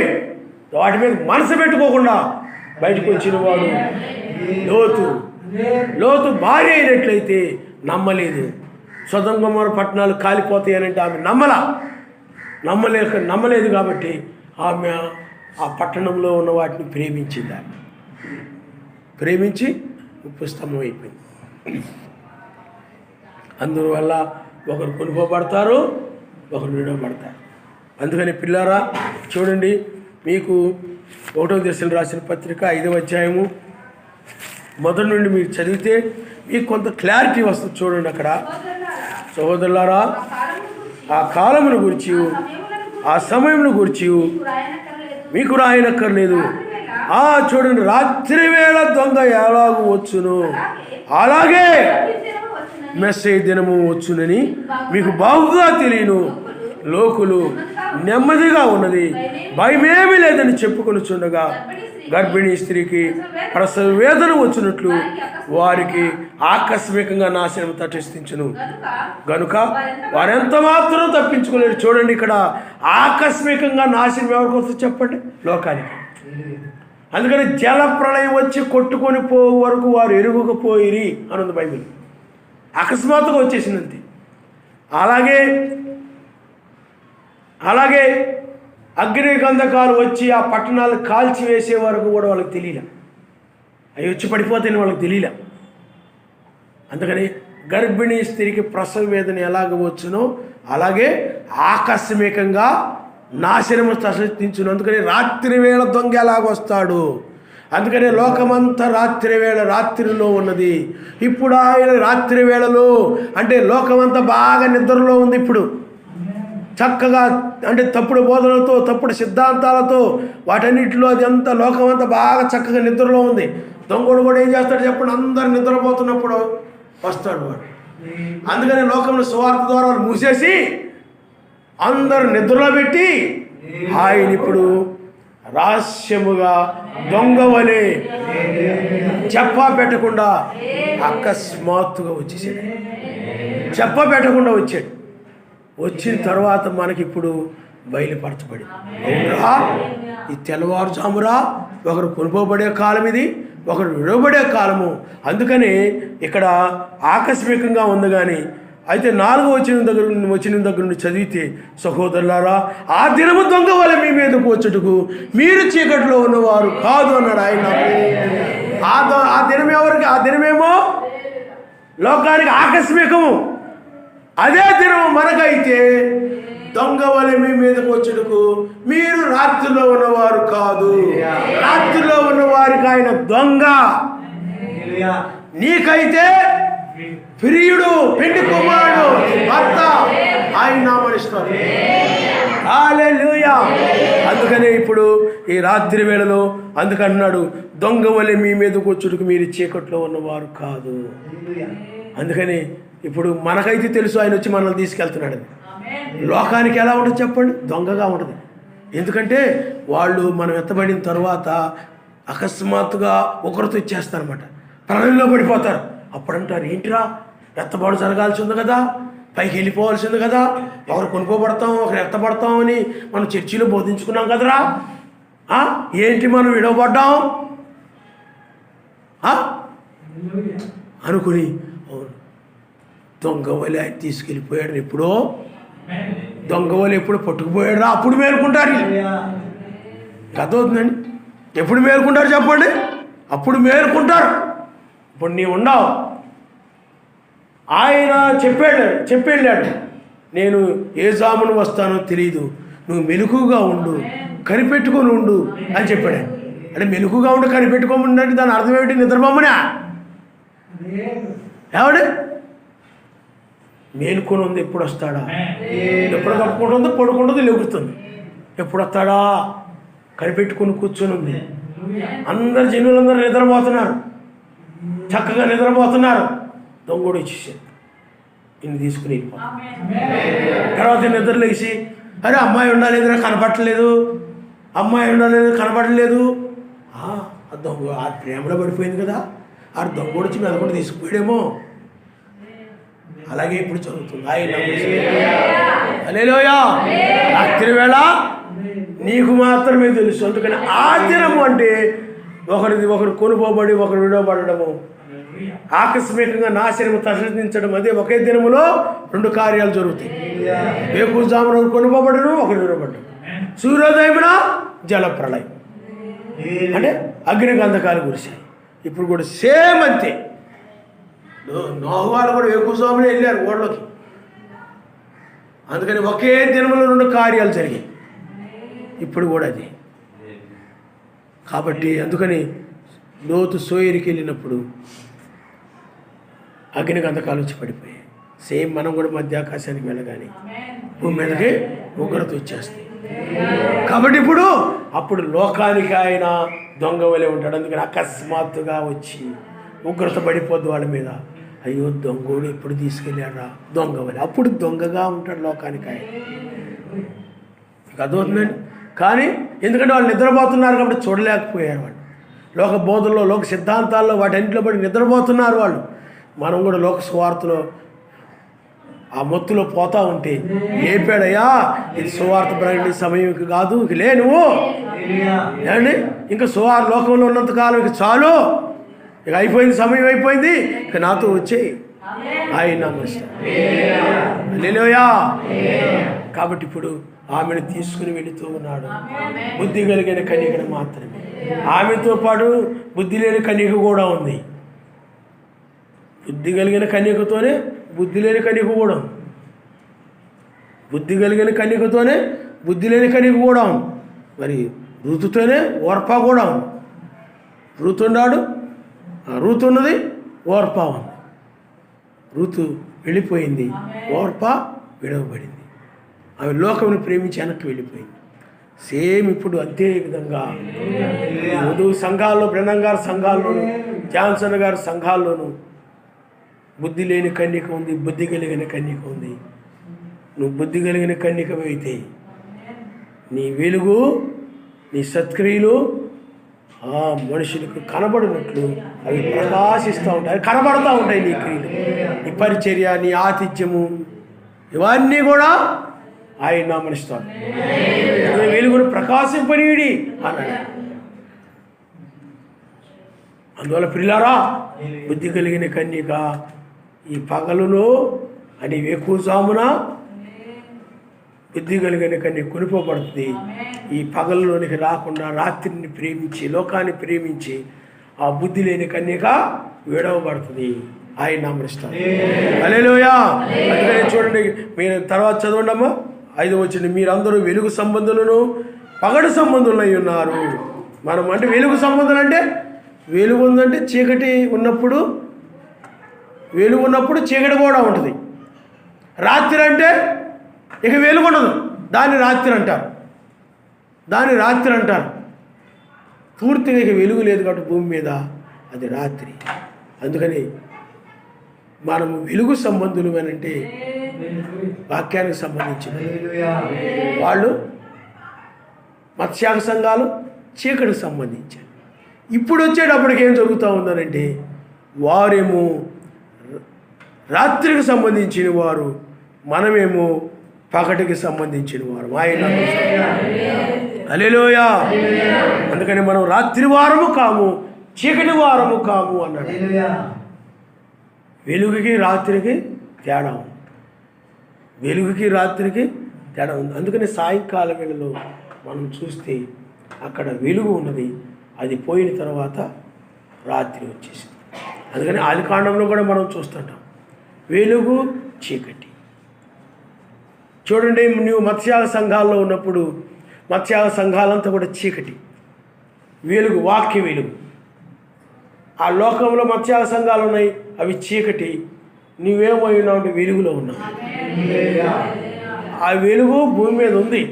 వాటి మీద మనసు పెట్టుకోకుండా బయటకు వచ్చిన వాడు లోతు భార్య అయినట్లయితే నమ్మలేదు. సొదొమ గొమొర్రా పట్టణాలు కాలిపోతాయనంటే ఆమె నమ్మలేదు. కాబట్టి ఆమె ఆ పట్టణంలో ఉన్న వాటిని ప్రేమించింది. ఆమె ప్రేమించి ఉప్పు స్తంభం అయిపోయింది. అందువల్ల ఒకరు కొనుక్కోబడతారు, ఒకరు విడవబడతారు. అందుకని పిల్లారా చూడండి, మీకు 1వ దశలో రాసిన పత్రిక 5వ అధ్యాయము మొదటి నుండి మీరు చదివితే మీకు కొంత క్లారిటీ వస్తుంది. చూడండి అక్కడ, సహోదరులారా ఆ కాలమును గురించి, ఆ సమయమును గురించి మీకు రాయనక్కర్లేదు. చూడండి, రాత్రి వేళ దొంగ ఎలాగూ వచ్చును, అలాగే మెస్సేజ్ దినము వచ్చునని మీకు బాగుగా తెలియను. లోకులు నెమ్మదిగా ఉన్నది, భయమేమీ లేదని చెప్పుకొని చుండగా గర్భిణీ స్త్రీకి ప్రసవ వేదన వచ్చినట్లు వారికి ఆకస్మికంగా నాశనం తటస్థించును. గనుక వారెంత మాత్రం తప్పించుకోలేరు. చూడండి, ఇక్కడ ఆకస్మికంగా నాశనం ఎవరికి వస్తుంది చెప్పండి? లోకానికి. అందుకని జల ప్రళయం వచ్చి కొట్టుకొని పోయే వరకు వారు ఎరుగకపోయిరి అని ఉంది బైబిల్. అకస్మాత్తుగా వచ్చేసిందంతే. అలాగే అగ్ని గంధకాలు వచ్చి ఆ పట్టణాలు కాల్చి వేసే వరకు కూడా వాళ్ళకి తెలియలే. అవి వచ్చి పడిపోతాయని వాళ్ళకి తెలియలే. అందుకని గర్భిణీ స్త్రీకి ప్రసవ వేదన ఎలాగ వచ్చునో అలాగే ఆకస్మికంగా నాశనము సృష్టించును. అందుకని రాత్రి వేళ దొంగ ఎలాగొస్తాడు? అందుకనే లోకమంతా రాత్రి వేళ రాత్రిలో ఉన్నది. ఇప్పుడు ఆయన రాత్రి వేళలో అంటే లోకమంతా బాగా నిద్రలో ఉంది. ఇప్పుడు చక్కగా అంటే తప్పుడు బోధనలతో, తప్పుడు సిద్ధాంతాలతో, వాటన్నిటిలో అది అంతా లోకమంతా బాగా చక్కగా నిద్రలో ఉంది. దొంగడు కూడా ఏం చేస్తాడు చెప్పండి? అందరు నిద్రపోతున్నప్పుడు వస్తాడు వాడు. అందుకని లోకంలో సువార్త ద్వారా మూసేసి అందరు నిద్రలో పెట్టి ఆయన ఇప్పుడు రహస్యముగా దొంగ వలె చెప్పా పెట్టకుండా అకస్మాత్తుగా వచ్చేసాడు. చెప్పా పెట్టకుండా వచ్చాడు. వచ్చిన తర్వాత మనకిప్పుడు బయలుపరచబడి అవునరా ఈ తెల్లవారుజామురా ఒకరు కొనుక్కోబడే కాలం ఇది, ఒకరు విడవబడే కాలము. అందుకని ఇక్కడ ఆకస్మికంగా ఉంది. కానీ అయితే 4వ వచనం దగ్గర నుండి చదివితే, సహోదరులారా ఆ దినము దొంగ వల్ల మీ మీదకు వచ్చుటకు మీరు చీకటిలో ఉన్నవారు కాదు అన్నాడు ఆయన. ఆ దినం ఎవరికి? ఆ దినమేమో లోకానికి ఆకస్మికము. అదే దినము మనకైతే దొంగ వలె మీ మీదకు వచ్చుటకు మీరు రాత్రిలో ఉన్నవారు కాదు. రాత్రిలో ఉన్న వారికి ఆయన దొంగ, నీకైతే ప్రియుడు, పెండి కుమారుడు, భర్త, ఆయన నామనిస్తారు. హల్లెలూయా. అందుకనే ఇప్పుడు ఈ రాత్రి వేళలో అందుకన్నాడు దొంగ వలె మీ మీదకు వచ్చుటకు మీరు చీకట్లో ఉన్నవారు కాదు. అందుకని ఇప్పుడు మనకైతే తెలుసు ఆయన వచ్చి మనల్ని తీసుకెళ్తున్నాడు. లోకానికి ఎలా ఉంటుంది చెప్పండి? దొంగగా ఉంటుంది. ఎందుకంటే వాళ్ళు మనం ఎత్తబడిన తర్వాత అకస్మాత్తుగా ఒకరితో ఇచ్చేస్తారనమాట, ప్రళయంలో పడిపోతారు. అప్పుడంటారు ఏంటిరా ఎత్తబాటు జరగాల్సి ఉంది కదా, పైకి వెళ్ళిపోవాల్సి ఉంది కదా, ఒకరు కొనుక్కోబడతాం ఒకరు ఎత్తబడతాం అని మనం చర్చిలో బోధించుకున్నాం కదరా, ఏంటి మనం విడవబడ్డాం అనుకుని దొంగ వలె ఆయన తీసుకెళ్ళిపోయాడు. ఎప్పుడో దొంగ వలె ఎప్పుడు పట్టుకుపోయాడు రా, అప్పుడు మేలుకుంటారు. కథ అవుతుందండి. ఎప్పుడు మేలుకుంటారు చెప్పండి? అప్పుడు మేలుకుంటారు. ఇప్పుడు నీవు ఉన్నావు, ఆయన చెప్పాడు నేను ఏ జామును వస్తానో తెలియదు, నువ్వు మెలకుగా ఉండు, కనిపెట్టుకొని ఉండు అని చెప్పాడు. అంటే మెలకుగా ఉండి కనిపెట్టుకోమంటే దాని అర్థం ఏమిటి? నిద్రబొమ్మనా? ఏమండి మేలుకొని ఉంది, ఎప్పుడు వస్తాడా? ఎప్పుడు కప్పుకుంటుందో పడుకుంటుందో లెగుతుంది, ఎప్పుడు వస్తాడా కనిపెట్టుకుని కూర్చొని ఉంది. అందరు జనులందరూ నిద్రపోతున్నారు, చక్కగా నిద్రపోతున్నారు. దొంగడు వచ్చేసాడు, ఇన్ని తీసుకుని వెళ్ళిపోతాడు. తర్వాత నిద్రలేసి అరే అమ్మాయి ఉండాలేదురా కనపడలేదు, అమ్మాయి ఉండాలేదు కనపడలేదు. ఆ దొంగ ఆ ప్రేమలో పడిపోయింది కదా, ఆ దొంగడు వచ్చి మెదకుండా తీసుకుపోయాడేమో. అలాగే ఇప్పుడు జరుగుతుంది. హల్లెలూయా. రాత్రి వేళ నీకు మాత్రమే తెలుసు. అందుకని ఆ దినము అంటే ఒకరు కొనుక్కోబడి ఒకరు విడవబడము, ఆకస్మికంగా నాశనము తరలించడం. అదే ఒకే దినములో 2 కార్యాలు జరుగుతాయి. వేకువజామున ఒకరు కొనుక్కోబడను, ఒకరు విడవబడ్డం. సూర్యోదయమున జలప్రళయం అంటే అగ్ని గంధకాలు కురిశాయి. ఇప్పుడు కూడా సేమ్ అంతే. నోహు వాళ్ళు కూడా వేకువజామునే వెళ్ళారు ఓళ్ళకి. అందుకని ఒకే దినములో 2 కార్యాలు జరిగాయి. ఇప్పుడు కూడా అది. కాబట్టి అందుకని లోతు సోయరికి వెళ్ళినప్పుడు అగ్ని గంధకాలు వచ్చి పడిపోయాయి. సేమ్ మనం కూడా మధ్య ఆకాశానికి వెళ్ళగానే భూమి మీదకి ఉగ్రత వచ్చేస్తాయి. కాబట్టి ఇప్పుడు అప్పుడు లోకానికి ఆయన దొంగ వలె ఉంటాడు. అందుకని అకస్మాత్తుగా వచ్చి ఉగ్రత పడిపోద్దు వాళ్ళ మీద. అయ్యో దొంగోడు ఎప్పుడు తీసుకెళ్ళాడా దొంగ వలె. అప్పుడు దొంగగా ఉంటాడు లోకానికి ఆయన. అర్థమవుతుందండి. కానీ ఎందుకంటే వాళ్ళు నిద్రపోతున్నారు కాబట్టి చూడలేకపోయారు. వాళ్ళు లోక బోధనలో, లోక సిద్ధాంతాల్లో, వాటన్నింటిలో పడి నిద్రపోతున్నారు వాళ్ళు. మనం కూడా లోక సువార్తలో ఆ మొత్తులో పోతా ఉంటే లేపాడయ్యా, ఇది సువార్త ప్రకటన సమయం కాదు, ఇక లే నువ్వు ఏమండి, ఇంకా లోకంలో ఉన్నంతకాలం ఇక చాలు, ఇక అయిపోయింది, సమయం అయిపోయింది, ఇక నాతో వచ్చేయి ఆయన హల్లెలూయా. కాబట్టి ఇప్పుడు ఆమెను తీసుకుని వెళుతూ ఉన్నాడు. బుద్ధి కలిగిన కన్యకను మాత్రమే. ఆమెతో పాటు బుద్ధి లేని కన్యక కూడా ఉంది. బుద్ధి కలిగిన కన్యకతోనే బుద్ధి లేని కన్యక కూడా ఉంది. బుద్ధి కలిగిన కన్యకతోనే బుద్ధి లేని కన్యక కూడా ఉంది. మరి ఋతుతోనే ఓర్పా కూడా ఉంది. ఋతున్నాడు, ఋతు ఉన్నది, ఓర్పా ఉంది. ఋతు వెళ్ళిపోయింది, ఓర్పా విడవబడింది. ఆమె లోకమును ప్రేమించి వెనక్కి వెళ్ళిపోయింది. సేమ్ ఇప్పుడు అదే విధంగా వధువు సంఘాల్లో, బ్రహ్మం గారి సంఘాల్లోను, జాన్సన్ గారి సంఘాల్లోనూ బుద్ధి లేని కన్యక ఉంది, బుద్ధి కలిగిన కన్యక ఉంది. నువ్వు బుద్ధి కలిగిన కన్యకమైతే నీ వెలుగు, నీ సత్క్రియలు ఆ మనుషులకు కనబడినట్లు అవి ప్రకాశిస్తూ ఉంటాయి, అవి కనబడుతూ ఉంటాయి. నీ క్రియలు, నీ పరిచర్య, నీ ఆతిథ్యము, ఇవన్నీ కూడా ఆయన నామనిస్తాడు. వెలుగును ప్రకాశింపనీయుడి అన్నాడు. అందువల్ల ప్రియులారా, బుద్ధి కలిగిన కన్యక ఈ పగలులో అని వేకువజామున బుద్ధి కలిగిన కన్యక కొనుకోబడుతుంది. ఈ పగలులోనికి రాకుండా రాత్రిని ప్రేమించి, లోకాన్ని ప్రేమించి ఆ బుద్ధి లేని కన్యక విడవబడుతుంది. ఆయన నామనిస్తాడు. హల్లెలూయా. అందుకని చూడండి, మీరు తర్వాత చదవండి అమ్మా, 5వ వచనం, మీరందరూ వెలుగు సంబంధులను పగడు సంబంధులై ఉన్నారు. మనం అంటే వెలుగు సంబంధులు అంటే, వెలుగు ఉందంటే చీకటి ఉన్నప్పుడు, వెలుగు ఉన్నప్పుడు చీకటి కూడా ఉంటుంది. రాత్రి అంటే ఇక వెలుగు ఉండదు, దాన్ని రాత్రి అంటారు. దాన్ని రాత్రి అంటారు. పూర్తిగా ఇక వెలుగు లేదు కాబట్టి భూమి మీద అది రాత్రి. అందుకని మనము వెలుగు సంబంధులు అని అంటే వాక్యానికి సంబంధించిన వాళ్ళు, మత్స్యాగ సంఘాలు చీకటికి సంబంధించారు. ఇప్పుడు వచ్చేటప్పటికి ఏం జరుగుతూ ఉందనంటే, వారేమో రాత్రికి సంబంధించిన వారు, మనమేమో పగటికి సంబంధించిన వారు. ఆయన హల్లెలూయా. అందుకని మనం రాత్రి వారము కాము, చీకటి వారము కాము అన్నాడు. వెలుగుకి రాత్రికి తేడా ఉంది. వెలుగుకి రాత్రికి తేడా ఉంది. అందుకని సాయంకాల వేళలో మనం చూస్తే అక్కడ వెలుగు ఉన్నది, అది పోయిన తర్వాత రాత్రి వచ్చేసింది. అందుకని ఆదికాండంలో కూడా మనం చూస్తుంటాం వెలుగు, చీకటి. చూడండి, నువ్వు మత్స్యాగ సంఘాల్లో ఉన్నప్పుడు మత్స్యాగ సంఘాలంతా కూడా చీకటి, వెలుగు వాక్య వెలుగు. ఆ లోకంలో మత్స్యాగ సంఘాలు ఉన్నాయి, అవి చీకటి. నువ్వేమై ఉన్నావు అంటే వెలుగులో ఉన్నావు. ఆ వెలుగు భూమి మీద ఉంది,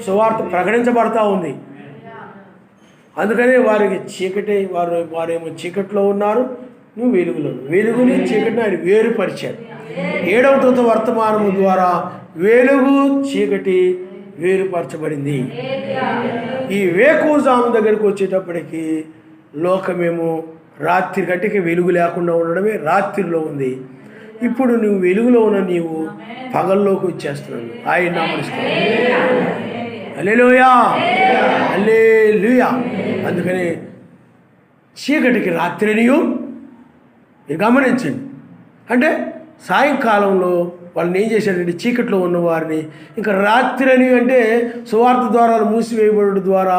సువార్త ప్రకటించబడతా ఉంది. అందుకనే వారికి చీకటి, వారేమో చీకటిలో ఉన్నారు, నువ్వు వెలుగులో. వెలుగుని చీకటిని ఆయన వేరుపరిచాడు. 7వ దూత వర్తమానము ద్వారా వెలుగు చీకటి వేరుపరచబడింది. ఈ వేకువజాము దగ్గరికి వచ్చేటప్పటికి లోకమేమో రాత్రి కంటికి వెలుగు లేకుండా ఉండడమే రాత్రిలో ఉంది. ఇప్పుడు నువ్వు వెలుగులో ఉన్న నీవు పగల్లోకి వచ్చేస్తున్నావు. ఆయన నామనిస్తావు. హల్లెలూయా, హల్లెలూయా. అందుకని చీకటికి రాత్రి నీవు గమనించండి. అంటే సాయంకాలంలో వాళ్ళని ఏం చేశాడంటే, చీకట్లో ఉన్న వారిని ఇంకా రాత్రి అని అంటే సువార్త ద్వారాలు మూసివేయబడడం ద్వారా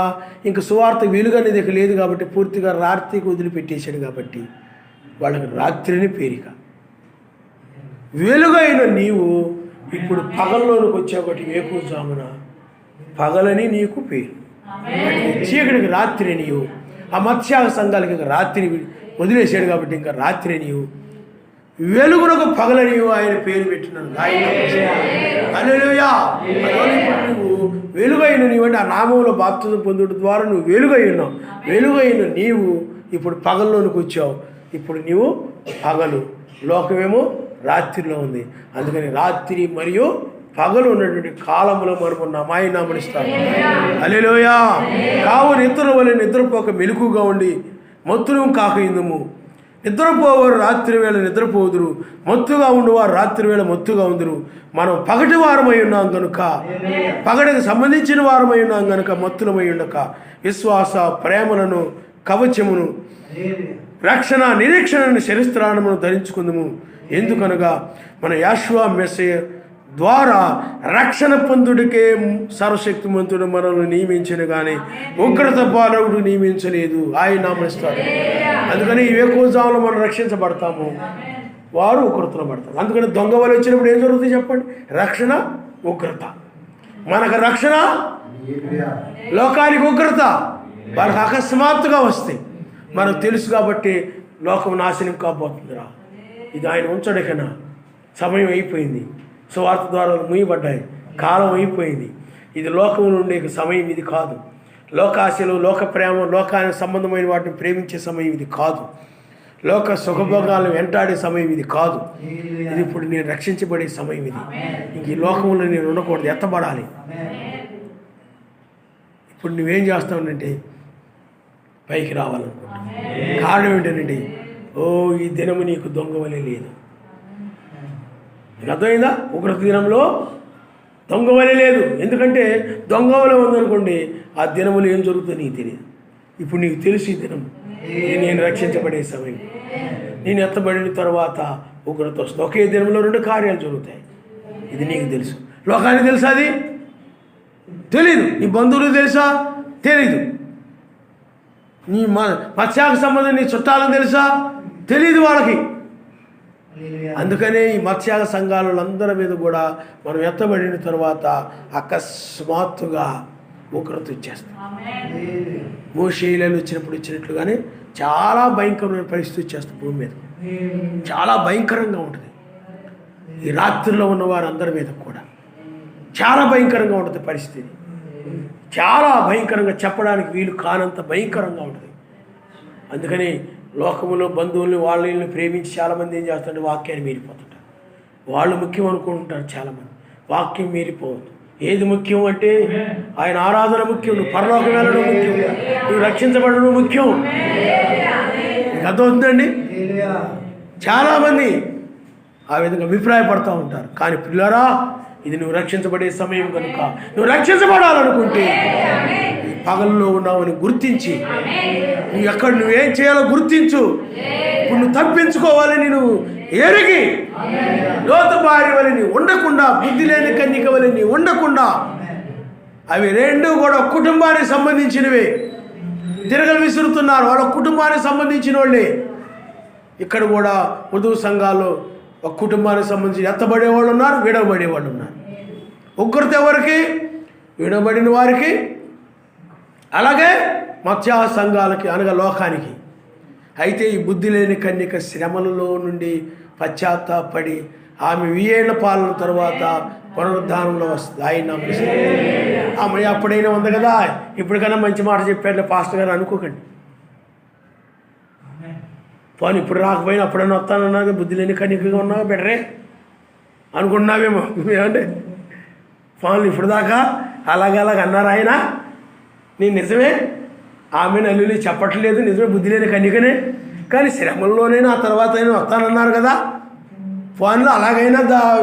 ఇంకా సువార్త వెలుగు అనేది ఇక లేదు కాబట్టి పూర్తిగా రాత్రికి వదిలిపెట్టేశాడు. కాబట్టి వాళ్ళకి రాత్రిని పేరిక. వెలుగైన నీవు ఇప్పుడు పగల్లోనికి వచ్చావు కాబట్టి వేకువజామున పగలని నీకు పేరు. చీకటికి రాత్రి నీవు. ఆ మత్స్యాగ సంఘాలకి ఇంకా రాత్రి వదిలేశాడు కాబట్టి ఇంకా రాత్రి నీవు. వెలుగునకు పగలనివు ఆయన పేరు పెట్టినాను. హల్లెలూయా. నువ్వు వెలుగైన నీవు అంటే ఆ నామంలో బాప్తిజం పొందుట ద్వారా నువ్వు వెలుగై ఉన్నావు. వెలుగైన నీవు ఇప్పుడు పగల్లోనికి వచ్చావు. ఇప్పుడు నీవు పగలు, లోకమేమో రాత్రిలో ఉంది. అందుకని రాత్రి మరియు పగలు ఉన్నటువంటి కాలంలో మనకు ఆయన నామనిస్తాడు. హల్లెలూయా. కావు నిద్ర వలె నిద్రపోక మెలకుగా ఉండి మత్తును కాక ఇందుము. నిద్రపోవారు రాత్రి వేళ నిద్రపోదురు, మత్తుగా ఉండువారు రాత్రి వేళ మత్తుగా ఉందరు. మనం పగటి వారమై ఉన్నాం కనుక, పగటికి సంబంధించిన వారమై ఉన్నాం కనుక మత్తులమై ఉండక విశ్వాస ప్రేమలను కవచమును రక్షణ నిరీక్షణను శిరస్త్రాణమును ధరించుకుందుము. ఎందుకనగా మన యెహోవా మెస్సయ ద్వారా రక్షణ పొందుడికే సర్వశక్తిమంతుడు మనల్ని నియమించిన కానీ ఉగ్రత పాలకుడు నియమించలేదు. ఆయన నామనిస్తాడు. అందుకని ఈ వేకువజాములో మనం రక్షించబడతాము, వారు ఉగ్రతలో పడతారు. అందుకని దొంగ వాళ్ళు వచ్చినప్పుడు ఏం జరుగుతుంది చెప్పండి? రక్షణ, ఉగ్రత. మనకు రక్షణ, లోకానికి ఉగ్రత. వాళ్ళకి అకస్మాత్తుగా వస్తాయి. మనకు తెలుసు కాబట్టి లోకం నాశనం కాబోతుందిరా. ఇది ఆయన ఉంచడు కన్నా. సమయం అయిపోయింది, సువార్త ద్వారాలు మూయబడ్డాయి, కాలం అయిపోయింది. ఇది లోకం నుండి సమయం ఇది కాదు. లోకాశలు, లోక ప్రేమ, లోకానికి సంబంధమైన వాటిని ప్రేమించే సమయం ఇది కాదు. లోక సుఖభోగాలను వెంటాడే సమయం ఇది కాదు. ఇది ఇప్పుడు నేను రక్షించబడే సమయం. ఇది ఇంక ఈ లోకంలో నేను ఉండకూడదు, ఎత్తబడాలి. ఇప్పుడు నువ్వేం చేస్తావునంటే పైకి రావాలనుకుంటా. కారణం ఏంటంటే ఈ దినము నీకు దొంగ వలె లేదు. అర్థమైందా? ఉగ్రత దినంలో దొంగ వలె లేదు. ఎందుకంటే దొంగ వలె ఉందనుకోండి, ఆ దినములు ఏం జరుగుతుందో నీకు తెలియదు. ఇప్పుడు నీకు తెలుసు ఈ దినం నేను రక్షించబడే సమయం. నేను ఎత్తబడిన తర్వాత ఉగ్రత వస్తుంది. ఒకే దినంలో 2 కార్యాలు జరుగుతాయి. ఇది నీకు తెలుసు. లోకానికి తెలుసా? అది తెలీదు. నీ బంధువులు తెలుసా? తెలీదు. నీ మత్స్యాకు సంబంధం నీ చుట్టాలకు తెలుసా? తెలీదు వాళ్ళకి. అందుకనే ఈ మత్స్యాగ సంఘాలందరి మీద కూడా మనం ఎత్తబడిన తర్వాత అకస్మాత్తుగా ఉగ్రత వచ్చేస్తాం. మోషేయులు వచ్చినట్లుగానే చాలా భయంకరమైన పరిస్థితి వచ్చేస్తుంది భూమి మీద. చాలా భయంకరంగా ఉంటుంది. ఈ రాత్రిలో ఉన్న వారందరి మీద కూడా చాలా భయంకరంగా ఉంటుంది పరిస్థితి. చాలా భయంకరంగా, చెప్పడానికి వీలు కానంత భయంకరంగా ఉంటుంది. అందుకని లోకములో బంధువుల్ని వాళ్ళని ప్రేమించి చాలామంది ఏం చేస్తుంటే వాక్యాన్ని మీరిపోతుంటారు. వాళ్ళు ముఖ్యం అనుకుంటుంటారు చాలామంది. వాక్యం మీరిపోవద్దు. ఏది ముఖ్యం అంటే ఆయన ఆరాధన ముఖ్యం, నువ్వు పరలోకం వెళ్ళడం ముఖ్యం, నువ్వు రక్షించబడడం ముఖ్యం. మీకు అర్థమవుతుందండి? చాలామంది ఆ విధంగా అభిప్రాయపడుతూ ఉంటారు. కానీ పిల్లరా, ఇది నువ్వు రక్షించబడే సమయం కనుక నువ్వు రక్షించబడాలనుకుంటే పగల్లో ఉన్నావని గుర్తించి నువ్వేం చేయాలో గుర్తించు. ఇప్పుడు నువ్వు తప్పించుకోవాలని నువ్వు ఎరిగి లోతు భార్య వలని నీ ఉండకుండా, బుద్ధి లేని కన్యక వలని నీ ఉండకుండా, అవి 2 కూడా కుటుంబానికి సంబంధించినవే. తిరగలు విసురుతున్నారు, వాళ్ళ కుటుంబానికి సంబంధించిన వాళ్ళే. ఇక్కడ కూడా వధువు సంఘాల్లో ఒక కుటుంబానికి సంబంధించి ఎత్తబడేవాళ్ళు ఉన్నారు, విడవబడేవాళ్ళు ఉన్నారు. ఉగ్రత ఎవరికి? విడవబడిన వారికి. అలాగే మత్స్య సంఘాలకి, అనగా లోకానికి. అయితే ఈ బుద్ధి లేని కన్యక శ్రమలలో నుండి పశ్చాత్తాపడి ఆమె 1000 ఏళ్ల పాలన తర్వాత పునరుద్ధానంలో వస్తుంది. ఆయన ఆమె అప్పుడైనా ఉంది కదా, ఇప్పటికైనా మంచి మాట చెప్పారు పాస్టర్ గారు అనుకోకండి. పోనీ ఇప్పుడు రాకపోయినా అప్పుడైనా వస్తానన్నా, బుద్ధి లేని కన్యకగా ఉన్నావా బెటరే అనుకుంటున్నావేమో. ఏమంటే పోనీ ఇప్పుడు దాకా అలాగ అన్నారు ఆయన. నేను నిజమే, ఆమె నల్లుని చెప్పట్లేదు, నిజమే బుద్ధి లేని కన్యకనే. కానీ శ్రమల్లోనైనా ఆ తర్వాత అయినా వస్తానన్నారు కదా, ఫోన్లో అలాగైనా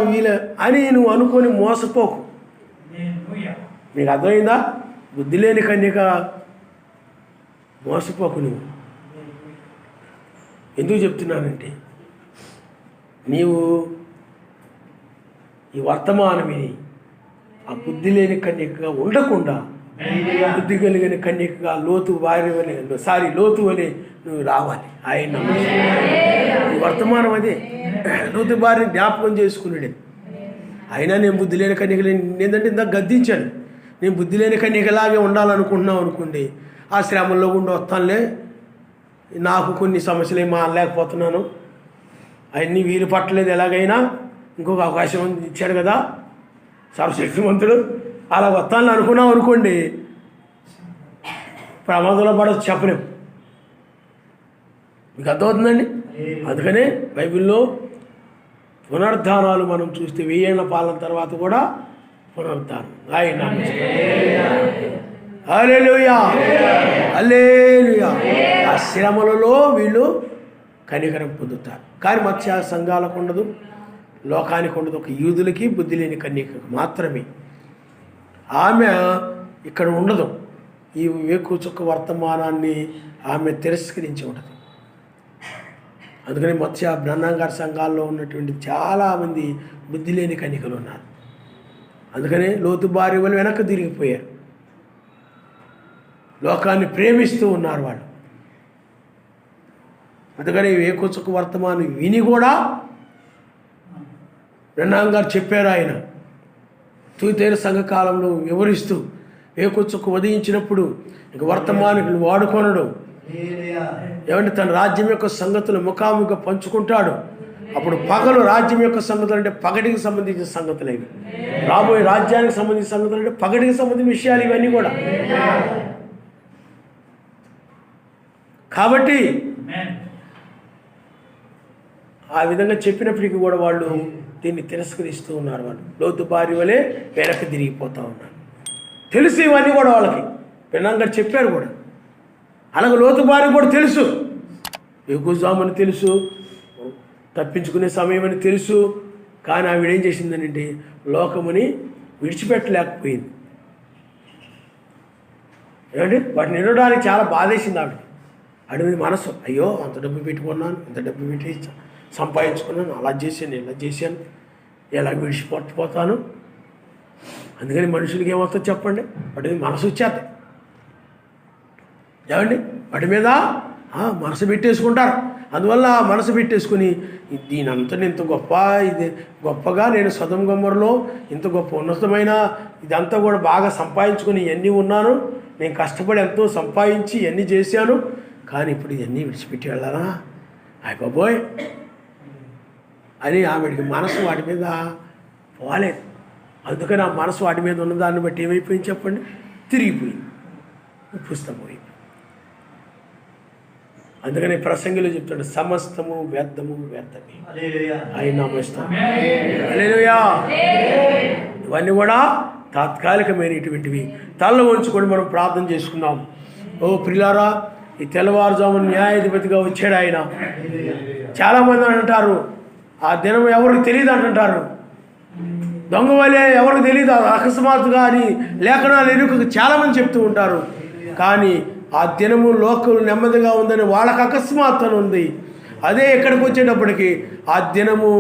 వీలు అని నువ్వు అనుకొని మోసపోకు. నీకు అర్థమైందా? బుద్ధి లేని కన్యక మోసపోకు నువ్వు. ఎందుకు చెప్తున్నానంటే, నీవు ఈ వర్తమానమే ఆ బుద్ధి లేని కన్యకగా ఉండకుండా బుద్ధి కలిగిన కన్యకగా లోతు వలె నువ్వు రావాలి. ఆయన వర్తమానం అదే. లోతు భార్యని జ్ఞాపకం చేసుకున్నాడు. అయినా నేను బుద్ధి లేని కన్యకలే, ఏంటంటే ఇందాక గద్దించాను. నేను బుద్ధి లేని కన్యకలాగే ఉండాలనుకుంటున్నావు అనుకోండి, ఆ శ్రమంలో ఉండి వస్తానులే, నాకు కొన్ని సమస్యలు ఏమి మానలేకపోతున్నాను, అవన్నీ వీలు పట్టలేదు, ఎలాగైనా ఇంకొక అవకాశం ఇచ్చాడు కదా సర్వశక్తిమంతుడు, అలా వస్తానని అనుకున్నాం అనుకోండి, ప్రమాదంలో పడవచ్చు, చెప్పలేము. మీకు అర్థమవుతుందండి? అందుకనే బైబిల్లో పునరుద్ధానాలు మనం చూస్తే 1000 ఏళ్ల పాలన తర్వాత కూడా పునరుద్ధానం. ఆయన హల్లెలూయా, హల్లెలూయా. ఆ శ్రమలలో వీళ్ళు కనికరం పొందుతారు. కానీ మత్స్య సంఘాలకు ఉండదు, లోకానికి ఉండదు. ఒక యూదులకి, బుద్ధి లేని కన్యకకు మాత్రమే. ఆమె ఇక్కడ ఉండదు. ఈ వేకుచుక్క వర్తమానాన్ని ఆమె తిరస్కరించి ఉండదు. అందుకని మత్స్య బ్రహ్మంగారి సంఘాల్లో ఉన్నటువంటి చాలామంది బుద్ధి లేని కన్యకలు ఉన్నారు. అందుకనే లోతు భార్య వాళ్ళు వెనక్కి తిరిగిపోయారు. లోకాన్ని ప్రేమిస్తూ ఉన్నారు వాళ్ళు. అందుకని వేకుచుక్క వర్తమానం విని కూడా బ్రహ్మంగారు చెప్పారు, ఆయన తూతేరు సంఘకాలంలో వివరిస్తూ ఏకొచ్చుకు ఉదయించినప్పుడు ఇక వర్తమానికులు వాడుకొనడు. ఏమంటే తన రాజ్యం యొక్క సంగతులు ముఖాముఖిగా పంచుకుంటాడు. అప్పుడు పగలు రాజ్యం యొక్క సంగతులు అంటే పగటికి సంబంధించిన సంగతులు ఇవి. రాబోయే రాజ్యానికి సంబంధించిన సంగతులు అంటే పగటికి సంబంధించిన విషయాలు ఇవన్నీ కూడా. కాబట్టి ఆ విధంగా చెప్పినప్పటికీ కూడా వాళ్ళు దీన్ని తిరస్కరిస్తూ ఉన్నారు. వాళ్ళు లోతు బారి వలె వెనక్కి తిరిగిపోతూ ఉన్నారు. తెలుసు ఇవన్నీ కూడా వాళ్ళకి. పిల్లంగా చెప్పారు కూడా. అలాగే లోతు బారి కూడా తెలుసు, ఎక్కువజామని తెలుసు, తప్పించుకునే సమయం అని తెలుసు. కానీ ఆవిడ ఏం చేసిందనంటే లోకముని విడిచిపెట్టలేకపోయింది. ఏమంటే వాటిని నిలవడానికి చాలా బాధేసింది ఆవిడ. అడిగి మనసు, అయ్యో అంత డబ్బు పెట్టుకున్నాను, ఇంత డబ్బు పెట్టి సంపాదించుకున్నాను, అలా చేశాను, ఇలా చేశాను, ఎలా విడిచిపోతాను. అందుకని మనుషులకి ఏమవుతుందో చెప్పండి, వాటి మీద మనసు వచ్చేస్తాయి. ఏమండి వాటి మీద మనసు పెట్టేసుకుంటారు. అందువల్ల మనసు పెట్టేసుకుని దీని అంతా ఇంత గొప్ప, ఇది గొప్పగా నేను సొదొమ గొమొర్రాలో ఇంత గొప్ప ఉన్నతమైన ఇదంతా కూడా బాగా సంపాదించుకొని ఇవన్నీ ఉన్నాను, నేను కష్టపడి ఎంతో సంపాదించి ఇవన్నీ చేశాను, కానీ ఇప్పుడు ఇవన్నీ విడిచిపెట్టి వెళ్ళాలా అయ్య బాబోయ్ అని ఆవిడికి మనసు వాటి మీద పోలేదు. అందుకని ఆ మనసు వాటి మీద ఉన్నదాన్ని బట్టి ఏమైపోయింది చెప్పండి, తిరిగిపోయింది, పుస్తకం. అందుకని ప్రసంగిలో చెప్తాడు, సమస్తము వ్యర్థము వ్యర్థమే ఆయన నామస్తోత్రం. హల్లెలూయా. ఇవన్నీ కూడా తాత్కాలికమైనటువంటివి. తలలో ఉంచుకొని మనం ప్రార్థన చేసుకుందాం. ఓ ప్రియులారా, ఈ తెల్లవారుజామున న్యాయాధిపతిగా వచ్చాడు ఆయన. చాలామంది అంటారు ఆ దినం ఎవరికి తెలియదు అంటుంటారు. దొంగ వలే ఎవరికి తెలియదు అకస్మాత్తుగా అని లేఖనాలు ఎరుక చాలామంది చెప్తూ ఉంటారు. కానీ ఆ దినము లోకం నెమ్మదిగా ఉందని వాళ్ళకి అకస్మాత్ అని ఉంది. అదే ఎక్కడికి వచ్చేటప్పటికి ఆ దినము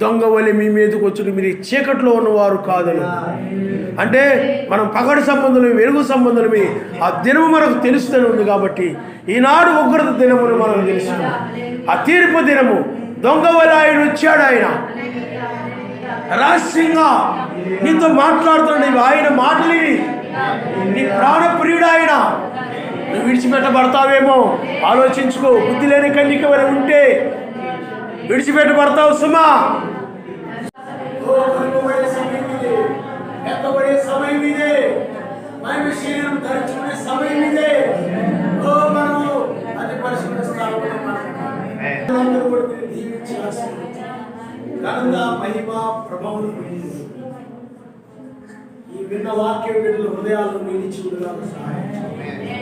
దొంగ వలె మీ మీదకి వచ్చి మీరు చీకట్లో ఉన్నవారు కాదని. అంటే మనం పగటి సంబంధులు, వెలుగు సంబంధులమి. ఆ దినము మనకు తెలుస్తుందని ఉంది. కాబట్టి ఈనాడు ఉగ్రత దినమును మనకు తెలుసు. ఆ తీర్పు దినము దొంగ వలె ఆయన వచ్చాడు. ఆయన రహస్యంగా నీతో మాట్లాడుతున్నాడు. ఆయన మాటలు నీ ప్రాణప్రియుడు ఆయన. నువ్వు విడిచిపెట్టబడతావేమో ఆలోచించుకో. బుద్ధి లేని కన్యక వలె ఉంటే విడిచిపెట్టబడతావు సుమా. సమయం ఇదే, మన శరీరం ధరించుకునే సమయం ఇదే. మనము అతి పరిశుద్ధ స్థానంలో ఘనత, మహిమ, ప్రభావం ఈ విన్న వాక్యం వీళ్ళ హృదయాలను నిలిచి ఉండగా సహాయం చేయండి.